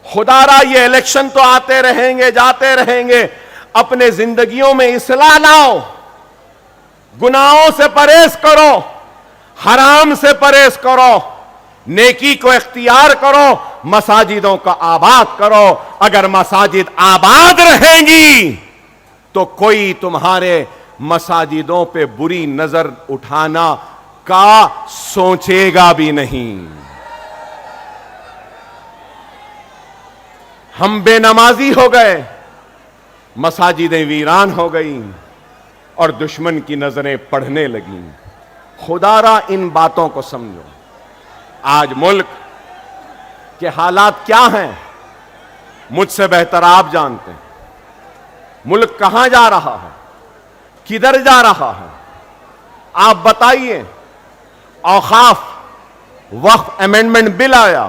खुदारा ये इलेक्शन तो आते रहेंगे, जाते रहेंगे, अपने जिंदगियों में इस्लाह लाओ, गुनाहों से परहेज करो, हराम से परहेज करो, नेकी को इख्तियार करो, मसाजिदों का आबाद करो। अगर मसाजिद आबाद रहेंगी तो कोई तुम्हारे मसाजिदों पे बुरी नजर उठाना का सोचेगा भी नहीं। हम बेनमाजी हो गए, मसाजिदें वीरान हो गई और दुश्मन की नजरें पढ़ने लगी। खुदारा इन बातों को समझो। आज मुल्क के हालात क्या हैं मुझसे बेहतर आप जानते हैं। मुल्क कहां जा रहा है, किधर जा रहा है, आप बताइए। औकाफ वक्फ अमेंडमेंट बिल आया,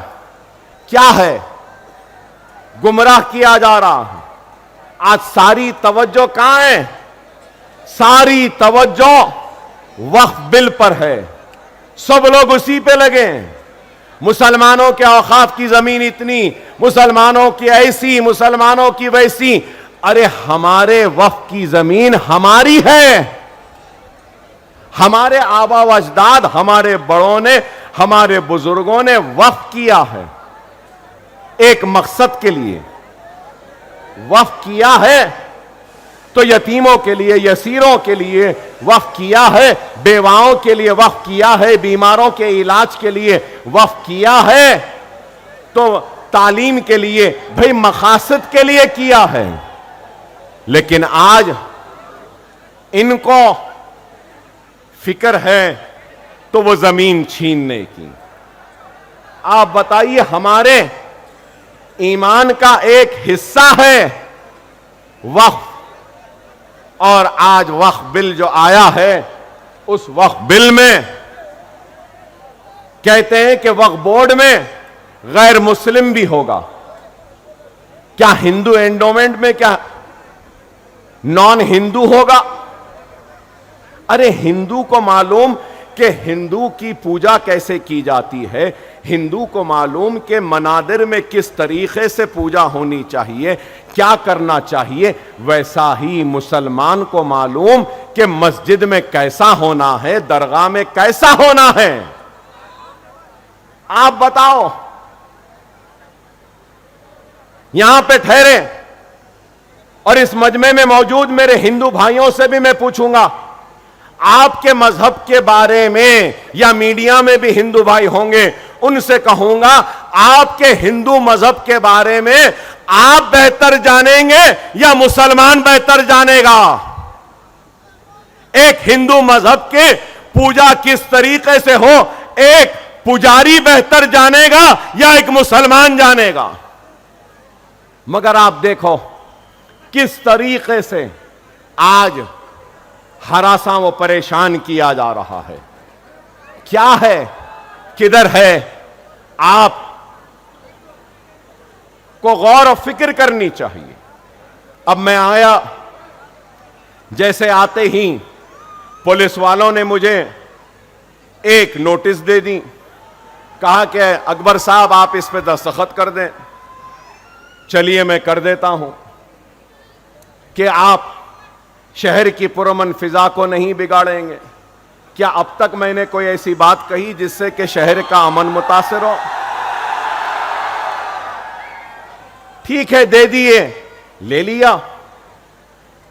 क्या है, गुमराह किया जा रहा है। आज सारी तवज्जो कहां है, सारी तवज्जो वक्फ बिल पर है। सब लोग उसी पे लगे हैं। मुसलमानों के औकाफ की जमीन इतनी, मुसलमानों की ऐसी, मुसलमानों की वैसी। अरे हमारे वक्फ की जमीन हमारी है। हमारे आबा व अजदाद, हमारे बड़ों ने, हमारे बुजुर्गों ने वक्फ किया है, एक मकसद के लिए वक्फ किया है। तो यतीमों के लिए, यसीरों के लिए वक्फ किया है, बेवाओं के लिए वक्फ किया है, बीमारों के इलाज के लिए वक्फ किया है, तो तालीम के लिए, भाई मकासद के लिए किया है। लेकिन आज इनको फिक्र है तो वो जमीन छीनने की। आप बताइए, हमारे ईमान का एक हिस्सा है वक्फ, और आज वक्फ बिल जो आया है, उस वक्फ बिल में कहते हैं कि वक्फ बोर्ड में गैर मुस्लिम भी होगा। क्या हिंदू एंडोमेंट में क्या नॉन हिंदू होगा? अरे हिंदू को मालूम कि हिंदू की पूजा कैसे की जाती है, हिंदू को मालूम कि मनादिर में किस तरीके से पूजा होनी चाहिए, क्या करना चाहिए। वैसा ही मुसलमान को मालूम कि मस्जिद में कैसा होना है, दरगाह में कैसा होना है। आप बताओ, यहां पे ठहरे और इस मजमे में मौजूद मेरे हिंदू भाइयों से भी मैं पूछूंगा, आपके मजहब के बारे में, या मीडिया में भी हिंदू भाई होंगे, उनसे कहूंगा आपके हिंदू मजहब के बारे में आप बेहतर जानेंगे या मुसलमान बेहतर जानेगा? एक हिंदू मजहब के पूजा किस तरीके से हो, एक पुजारी बेहतर जानेगा या एक मुसलमान जानेगा? मगर आप देखो किस तरीके से आज हरासा व परेशान किया जा रहा है। क्या है, किधर है? आप को गौर और फिक्र करनी चाहिए। अब मैं आया, जैसे आते ही पुलिस वालों ने मुझे एक नोटिस दे दी, कहा कि अकबर साहब आप इस पे दस्तखत कर दें। चलिए मैं कर देता हूं कि आप शहर की पुरअमन फिजा को नहीं बिगाड़ेंगे। क्या अब तक मैंने कोई ऐसी बात कही जिससे कि शहर का अमन मुतासिर हो? ठीक है, दे दिए, ले लिया।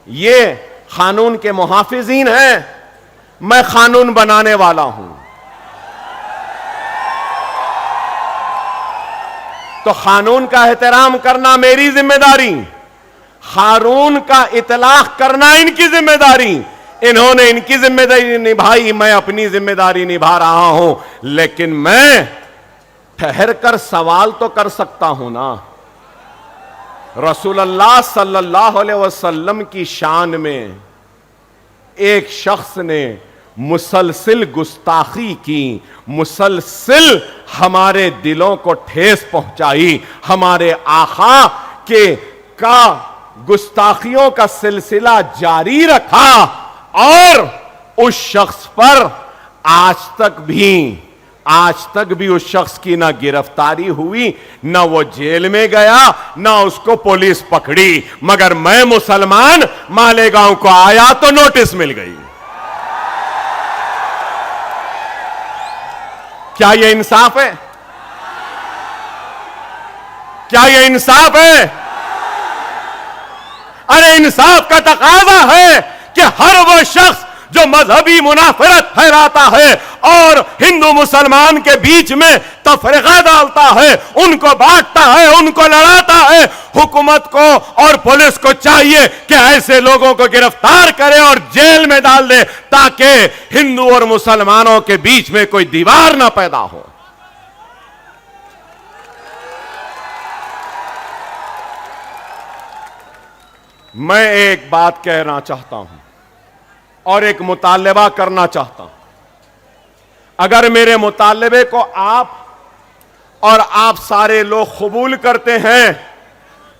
ये कानून के मुहाफिजीन हैं, मैं कानून बनाने वाला हूं। तो कानून का एहतराम करना मेरी जिम्मेदारी, कानून का इतलाक करना इनकी जिम्मेदारी। इन्होंने इनकी जिम्मेदारी निभाई, मैं अपनी जिम्मेदारी निभा रहा हूं। लेकिन मैं ठहर कर सवाल तो कर सकता हूं ना। रसूलुल्लाह सल्लल्लाहु अलैहि वसल्लम की शान में एक शख्स ने मुसलसिल गुस्ताखी की, मुसलसिल हमारे दिलों को ठेस पहुंचाई, हमारे आका के का गुस्ताखियों का सिलसिला जारी रखा, और उस शख्स पर आज तक भी उस शख्स की ना गिरफ्तारी हुई, ना वो जेल में गया, ना उसको पुलिस पकड़ी। मगर मैं मुसलमान मालेगांव को आया तो नोटिस मिल गई। क्या यह इंसाफ है? क्या यह इंसाफ है? अरे इंसाफ का तकाजा है कि हर वो शख्स जो मजहबी मुनाफरत फैलाता है और हिंदू मुसलमान के बीच में तफरीका डालता है, उनको बांटता है, उनको लड़ाता है, हुकूमत को और पुलिस को चाहिए कि ऐसे लोगों को गिरफ्तार करे और जेल में डाल दे ताकि हिंदू और मुसलमानों के बीच में कोई दीवार ना पैदा हो। मैं एक बात कहना चाहता हूं और एक मुतालबा करना चाहता हूं। अगर मेरे मुतालबे को आप और आप सारे लोग कबूल करते हैं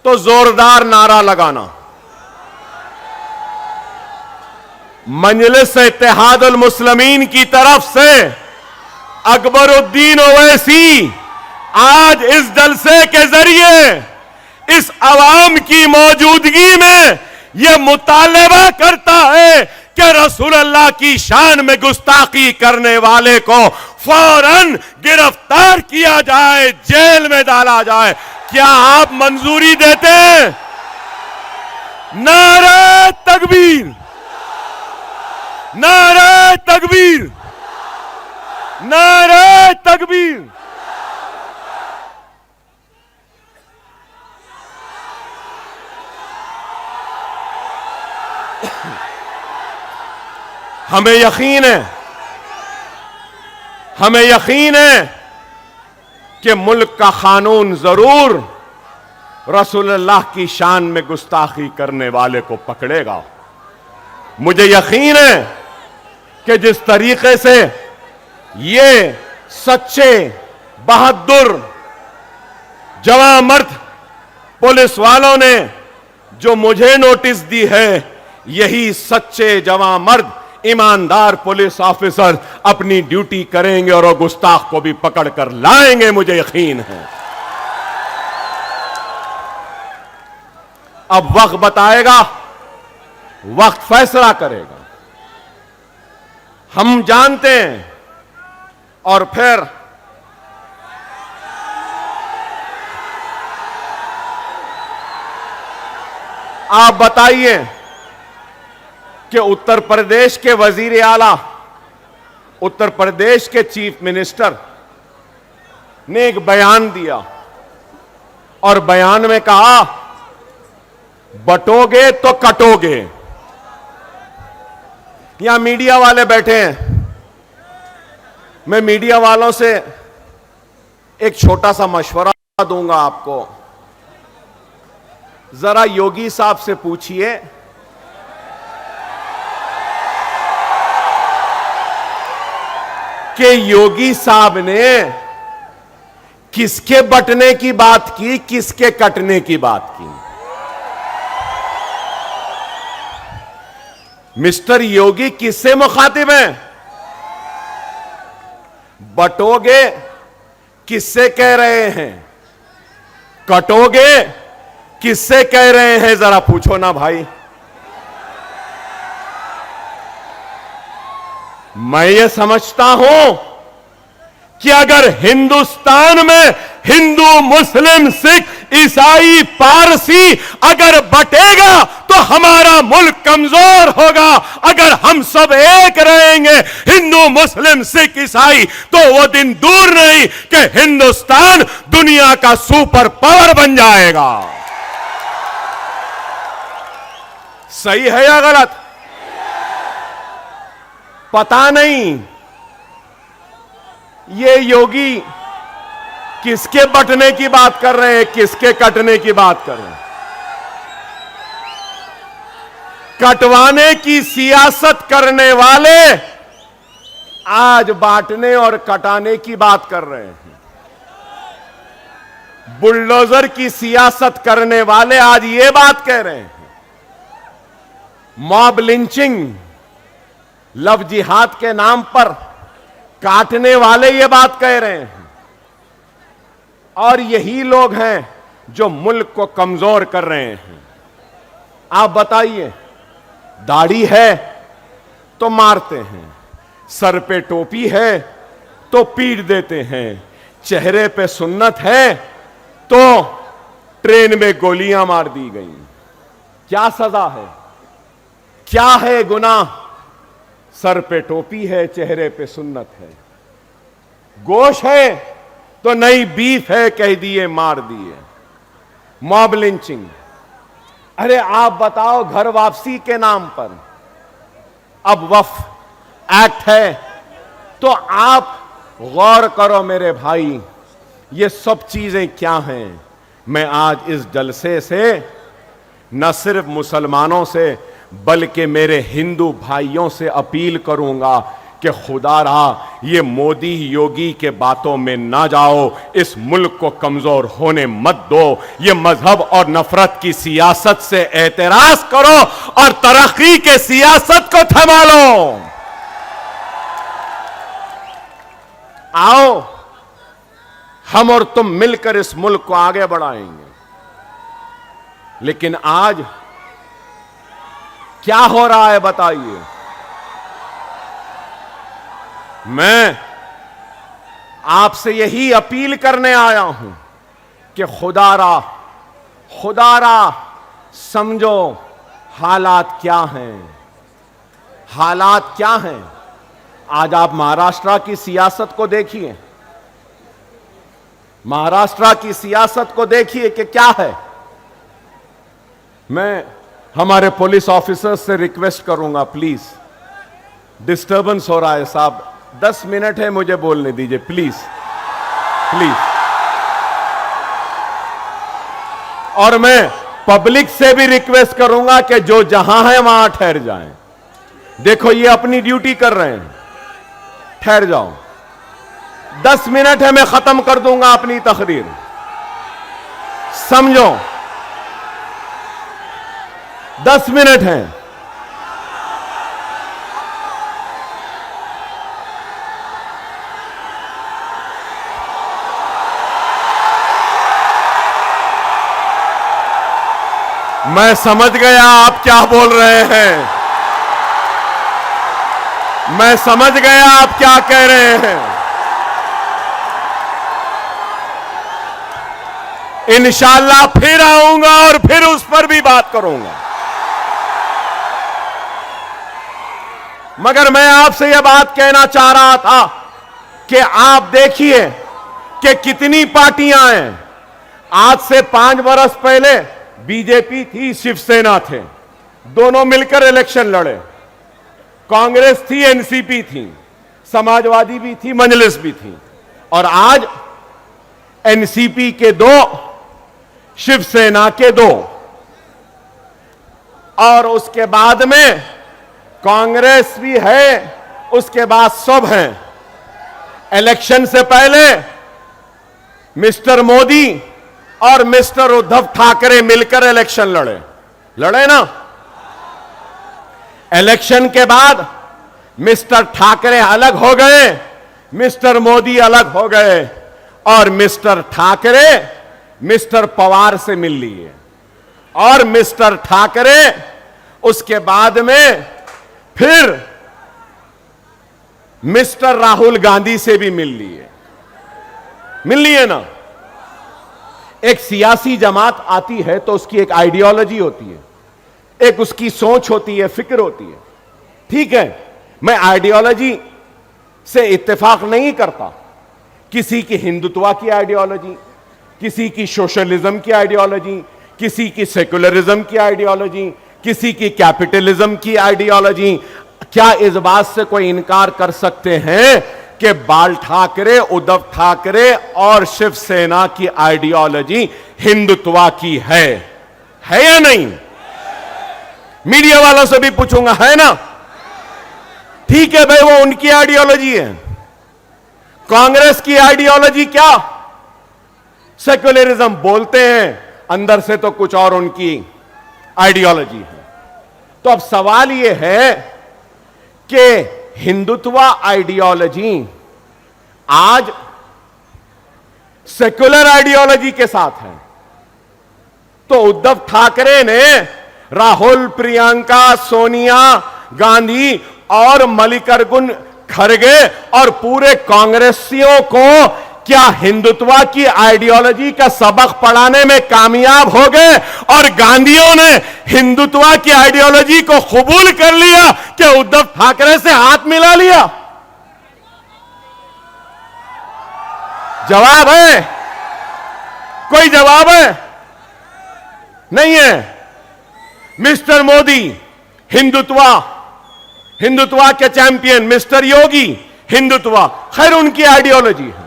तो जोरदार नारा लगाना। मजलिस इत्तेहादुल मुस्लिमीन की तरफ से अकबरुद्दीन ओवैसी आज इस जलसे के जरिए इस अवाम की मौजूदगी में यह मुतालबा करता है कि रसूलुल्लाह की शान में गुस्ताखी करने वाले को फौरन गिरफ्तार किया जाए, जेल में डाला जाए। क्या आप मंजूरी देते हैं? नारे तकबीर, नारे तकबीर, नारे तकबीर। हमें यकीन है, हमें यकीन है कि मुल्क का कानून जरूर रसूलुल्लाह की शान में गुस्ताखी करने वाले को पकड़ेगा। मुझे यकीन है कि जिस तरीके से ये सच्चे बहादुर जवां मर्द पुलिस वालों ने जो मुझे नोटिस दी है, यही सच्चे जवां मर्द ईमानदार पुलिस ऑफिसर अपनी ड्यूटी करेंगे और वो गुस्ताख को भी पकड़ कर लाएंगे, मुझे यकीन है। अब वक्त बताएगा, वक्त फैसला करेगा। हम जानते हैं। और फिर आप बताइए कि उत्तर प्रदेश के वजीर आला, उत्तर प्रदेश के चीफ मिनिस्टर ने एक बयान दिया और बयान में कहा बटोगे तो कटोगे। यहां मीडिया वाले बैठे हैं, मैं मीडिया वालों से एक छोटा सा मशवरा दूंगा आपको। जरा योगी साहब से पूछिए कि योगी साहब ने किसके बटने की बात की, किसके कटने की बात की। मिस्टर योगी किससे मुखातिब हैं? बटोगे किससे कह रहे हैं? कटोगे किससे कह रहे हैं? जरा पूछो ना भाई। मैं ये समझता हूं कि अगर हिंदुस्तान में हिंदू, मुस्लिम, सिख, ईसाई, पारसी अगर बटेगा तो हमारा मुल्क कमजोर होगा। अगर हम सब एक रहेंगे, हिंदू, मुस्लिम, सिख, ईसाई, तो वो दिन दूर नहीं कि हिंदुस्तान दुनिया का सुपर पावर बन जाएगा। सही है या गलत? पता नहीं ये योगी किसके बटने की बात कर रहे हैं, किसके कटने की बात कर रहे हैं। कटवाने की सियासत करने वाले आज बांटने और कटाने की बात कर रहे हैं। बुलडोजर की सियासत करने वाले आज ये बात कह रहे हैं। मॉब लिंचिंग, लव जिहाद के नाम पर काटने वाले ये बात कह रहे हैं। और यही लोग हैं जो मुल्क को कमजोर कर रहे हैं। आप बताइए, दाढ़ी है तो मारते हैं, सर पे टोपी है तो पीट देते हैं, चेहरे पे सुन्नत है तो ट्रेन में गोलियां मार दी गई। क्या सजा है, क्या है गुनाह? सर पे टोपी है, चेहरे पे सुन्नत है। गोश है तो नई बीफ है, कह दिए मार दिए। Mob lynching. अरे आप बताओ, घर वापसी के नाम पर अब वक्फ एक्ट है, तो आप गौर करो मेरे भाई, ये सब चीजें क्या हैं। मैं आज इस जलसे से न सिर्फ मुसलमानों से बल्कि मेरे हिंदू भाइयों से अपील करूंगा कि खुदारा ये मोदी योगी के बातों में ना जाओ, इस मुल्क को कमजोर होने मत दो। ये मजहब और नफरत की सियासत से एतराज करो और तरक्की के सियासत को थमा लो। आओ हम और तुम मिलकर इस मुल्क को आगे बढ़ाएंगे। लेकिन आज क्या हो रहा है बताइए। मैं आपसे यही अपील करने आया हूं कि खुदारा समझो हालात क्या हैं, हालात क्या हैं। आज आप महाराष्ट्र की सियासत को देखिए, महाराष्ट्र की सियासत को देखिए कि क्या है। मैं हमारे पुलिस ऑफिसर्स से रिक्वेस्ट करूंगा, प्लीज, डिस्टर्बेंस हो रहा है साहब, 10 मिनट है, मुझे बोलने दीजिए प्लीज प्लीज। और मैं पब्लिक से भी रिक्वेस्ट करूंगा कि जो जहां है वहां ठहर जाएं। देखो ये अपनी ड्यूटी कर रहे हैं, ठहर जाओ। 10 मिनट है, मैं खत्म कर दूंगा अपनी तकरीर, समझो 10 मिनट हैं। मैं समझ गया आप क्या बोल रहे हैं, मैं समझ गया आप क्या कह रहे हैं। इंशाअल्लाह फिर आऊंगा और फिर उस पर भी बात करूंगा। मगर मैं आपसे यह बात कहना चाह रहा था कि आप देखिए कि कितनी पार्टियां हैं। आज से 5 बरस पहले बीजेपी थी, शिवसेना थे, दोनों मिलकर इलेक्शन लड़े। कांग्रेस थी, एनसीपी थी, समाजवादी भी थी, मजलिस भी थी। और आज एनसीपी के 2, शिवसेना के 2, और उसके बाद में कांग्रेस भी है, उसके बाद सब हैं। इलेक्शन से पहले मिस्टर मोदी और मिस्टर उद्धव ठाकरे मिलकर इलेक्शन लड़े ना। इलेक्शन के बाद मिस्टर ठाकरे अलग हो गए, मिस्टर मोदी अलग हो गए, और मिस्टर ठाकरे मिस्टर पवार से मिल लिए, और मिस्टर ठाकरे उसके बाद में फिर मिस्टर राहुल गांधी से भी मिल लिए ना। एक सियासी जमात आती है तो उसकी एक आइडियोलॉजी होती है, एक उसकी सोच होती है, फिक्र होती है। ठीक है, मैं आइडियोलॉजी से इत्तेफाक नहीं करता। किसी की हिंदुत्व की आइडियोलॉजी, किसी की सोशलिज्म की आइडियोलॉजी, किसी की सेकुलरिज्म की आइडियोलॉजी, किसी की कैपिटलिज्म की आइडियोलॉजी। क्या इस बात से कोई इनकार कर सकते हैं कि बाल ठाकरे, उद्धव ठाकरे और शिवसेना की आइडियोलॉजी हिंदुत्व की है या नहीं? मीडिया वालों से भी पूछूंगा, है ना? ठीक है भाई, वो उनकी आइडियोलॉजी है। कांग्रेस की आइडियोलॉजी क्या? सेक्युलरिज्म बोलते हैं, अंदर से तो कुछ और उनकी आइडियोलॉजी है। तो अब सवाल यह है कि हिंदुत्व आइडियोलॉजी आज सेक्युलर आइडियोलॉजी के साथ है। तो उद्धव ठाकरे ने राहुल, प्रियंका, सोनिया गांधी और मल्लिकार्जुन खड़गे और पूरे कांग्रेसियों को क्या हिंदुत्व की आइडियोलॉजी का सबक पढ़ाने में कामयाब हो गए और गांधीयों ने हिंदुत्व की आइडियोलॉजी को कबूल कर लिया कि उद्धव ठाकरे से हाथ मिला लिया? जवाब है? कोई जवाब है? नहीं है। मिस्टर मोदी हिंदुत्व के चैंपियन, मिस्टर योगी हिंदुत्व, खैर उनकी आइडियोलॉजी है,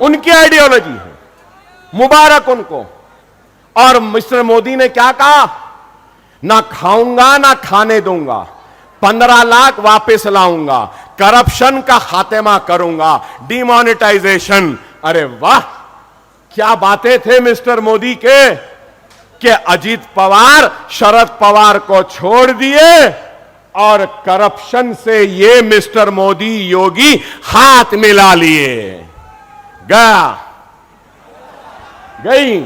उनकी आइडियोलॉजी है, मुबारक उनको। और मिस्टर मोदी ने क्या कहा? ना खाऊंगा ना खाने दूंगा, 15 लाख वापस लाऊंगा, करप्शन का खात्मा करूंगा, डिमोनेटाइजेशन। अरे वाह, क्या बातें थे मिस्टर मोदी के कि अजीत पवार शरद पवार को छोड़ दिए और करप्शन से ये मिस्टर मोदी योगी हाथ मिला लिए। गई।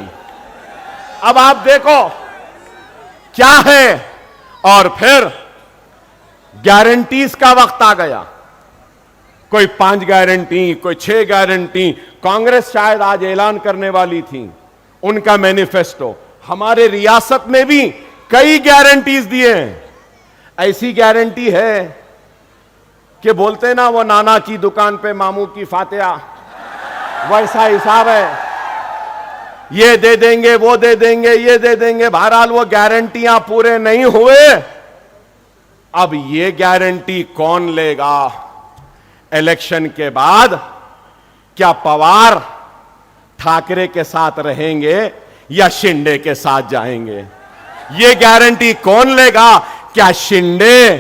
अब आप देखो क्या है। और फिर गारंटीज का वक्त आ गया। कोई 5 गारंटी, कोई 6 गारंटी। कांग्रेस शायद आज ऐलान करने वाली थी उनका मैनिफेस्टो। हमारे रियासत में भी कई गारंटीज दिए हैं। ऐसी गारंटी है कि बोलते ना वो नाना की दुकान पे मामू की फातिहा, वैसा हिसाब है। ये दे देंगे, वो दे देंगे, ये दे देंगे। बहरहाल वो गारंटियां पूरे नहीं हुए। अब ये गारंटी कौन लेगा? इलेक्शन के बाद क्या पवार ठाकरे के साथ रहेंगे या शिंदे के साथ जाएंगे? ये गारंटी कौन लेगा? क्या शिंदे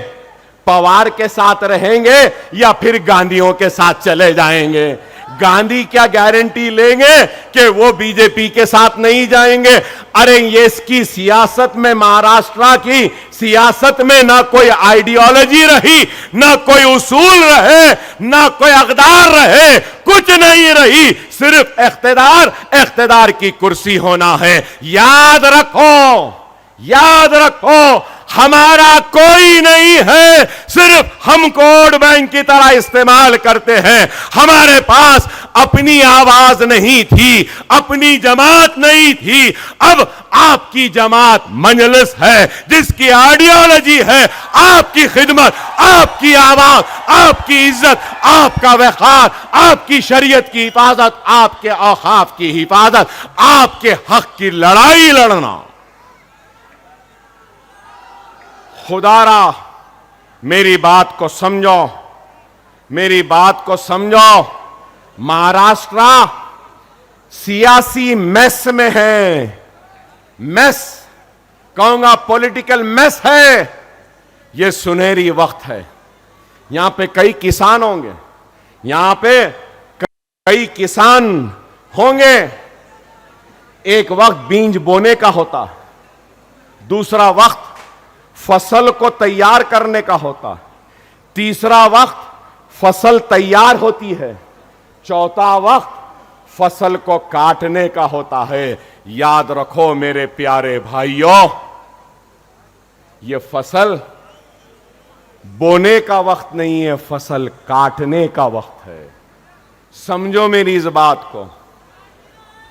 पवार के साथ रहेंगे या फिर गांधीयों के साथ चले जाएंगे? गांधी क्या गारंटी लेंगे कि वो बीजेपी के साथ नहीं जाएंगे? अरे ये इसकी सियासत में, महाराष्ट्र की सियासत में ना कोई आइडियोलॉजी रही, ना कोई उसूल रहे, ना कोई अक़दार रहे, कुछ नहीं रही। सिर्फ इख्तिदार की कुर्सी होना है। याद रखो, याद रखो, हमारा कोई नहीं है, सिर्फ हम वोट बैंक की तरह इस्तेमाल करते हैं। हमारे पास अपनी आवाज नहीं थी, अपनी जमात नहीं थी। अब आपकी जमात मजलिस है, जिसकी आइडियोलॉजी है आपकी खिदमत, आपकी आवाज, आपकी इज्जत, आपका वक़ार, आपकी शरीयत की हिफाजत, आपके औकाफ की हिफाजत, आपके हक की लड़ाई लड़ना। खुदारा मेरी बात को समझो, मेरी बात को समझो। महाराष्ट्र सियासी मेस में है। मेस कहूंगा, पॉलिटिकल मेस है। यह सुनहरी वक्त है। यहां पे कई किसान होंगे, यहां पे कई किसान होंगे। एक वक्त बीज बोने का होता, दूसरा वक्त फसल को तैयार करने का होता, तीसरा वक्त फसल तैयार होती है, चौथा वक्त फसल को काटने का होता है। याद रखो मेरे प्यारे भाइयों, ये फसल बोने का वक्त नहीं है, फसल काटने का वक्त है। समझो मेरी इस बात को।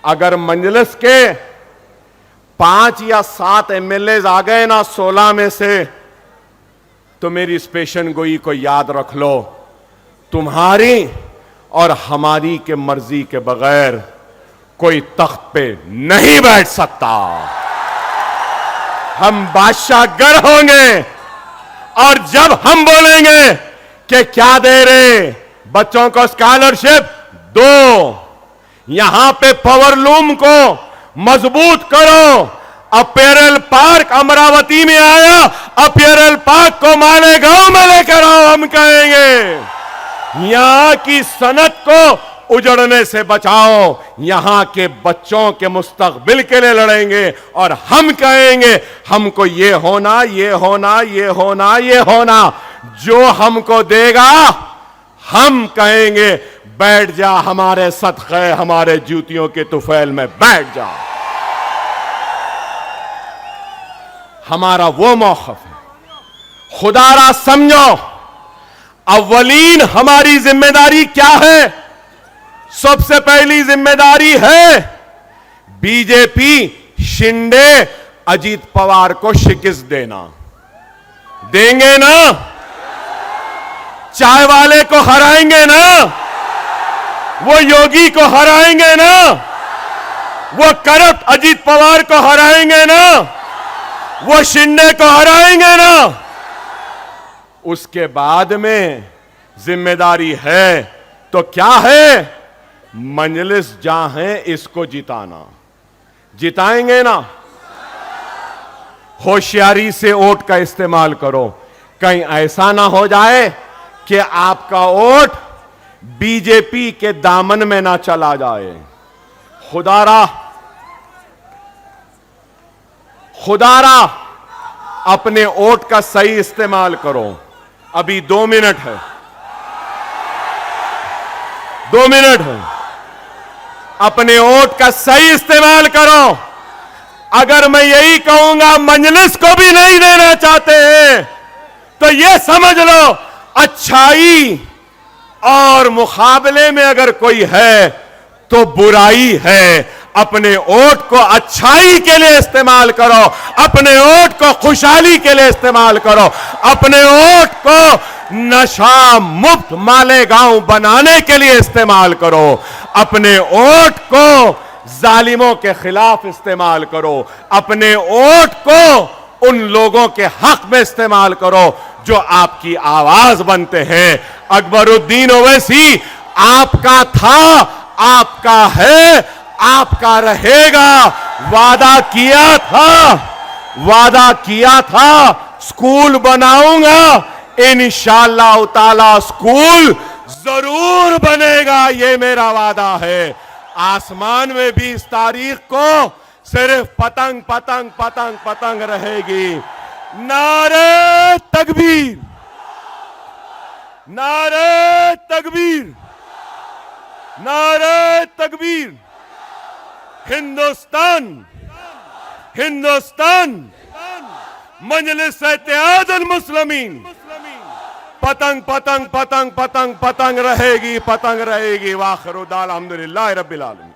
अगर मजलिस के 5 या 7 एमएलए आ गए ना 16 में से, तो मेरी इस पेशन गोई को याद रख लो, तुम्हारी और हमारी के मर्जी के बगैर कोई तख्त पे नहीं बैठ सकता। हम बादशाहगर होंगे और जब हम बोलेंगे कि क्या दे रहे बच्चों को स्कॉलरशिप दो, यहां पे पावरलूम को मजबूत करो। अपैरल पार्क अमरावती में आया, अपैरल पार्क को मालेगांव में लेकर आओ, हम कहेंगे। यहां की सनत को उजड़ने से बचाओ, यहां के बच्चों के मुस्तकबिल के लिए लड़ेंगे। और हम कहेंगे हमको ये होना, ये होना, ये होना, ये होना। जो हमको देगा हम कहेंगे बैठ जा, हमारे सदक़े, हमारे जूतियों के तुफैल में बैठ जा। हमारा वो मौक़िफ़ है। खुदारा समझो, अव्वलीन हमारी जिम्मेदारी क्या है? सबसे पहली जिम्मेदारी है बीजेपी शिंदे अजीत पवार को शिकस्त देना। देंगे ना? चाय वाले को हराएंगे ना? वो योगी को हराएंगे ना? वो करप्ट अजीत पवार को हराएंगे ना? वो शिंदे को हराएंगे ना? उसके बाद में जिम्मेदारी है तो क्या है? मजलिस जहां है इसको जिताना। जिताएंगे ना? होशियारी से वोट का इस्तेमाल करो। कहीं ऐसा ना हो जाए कि आपका वोट बीजेपी के दामन में ना चला जाए। खुदारा अपने वोट का सही इस्तेमाल करो। अभी 2 मिनट है, 2 मिनट है। अपने वोट का सही इस्तेमाल करो। अगर मैं यही कहूंगा मजलिस को भी नहीं देना चाहते हैं तो यह समझ लो अच्छाई और मुकाबले में अगर कोई है तो बुराई है। अपने वोट को अच्छाई के लिए इस्तेमाल करो। अपने वोट को खुशहाली के लिए इस्तेमाल करो। अपने वोट को नशा मुक्त मालेगांव बनाने के लिए इस्तेमाल करो। अपने वोट को जालिमों के खिलाफ इस्तेमाल करो। अपने वोट को उन लोगों के हक में इस्तेमाल करो जो आपकी आवाज बनते हैं। अकबरुद्दीन ओवैसी आपका था, आपका है, आपका रहेगा। वादा किया था स्कूल बनाऊंगा। इंशाअल्लाह ताला स्कूल जरूर बनेगा, ये मेरा वादा है। आसमान में भी इस तारीख को सिर्फ पतंग पतंग पतंग पतंग रहेगी। नारे तकबीर, नारे तकबीर, नारे तकबीर। हिंदुस्तान, हिंदुस्तान, मजलिस इत्तेहादुल मुस्लिमीन। पतंग पतंग पतंग पतंग पतंग रहेगी, पतंग रहेगी। वाखिर दाल अल्हम्दुलिल्लाह रब्बिल आलमीन।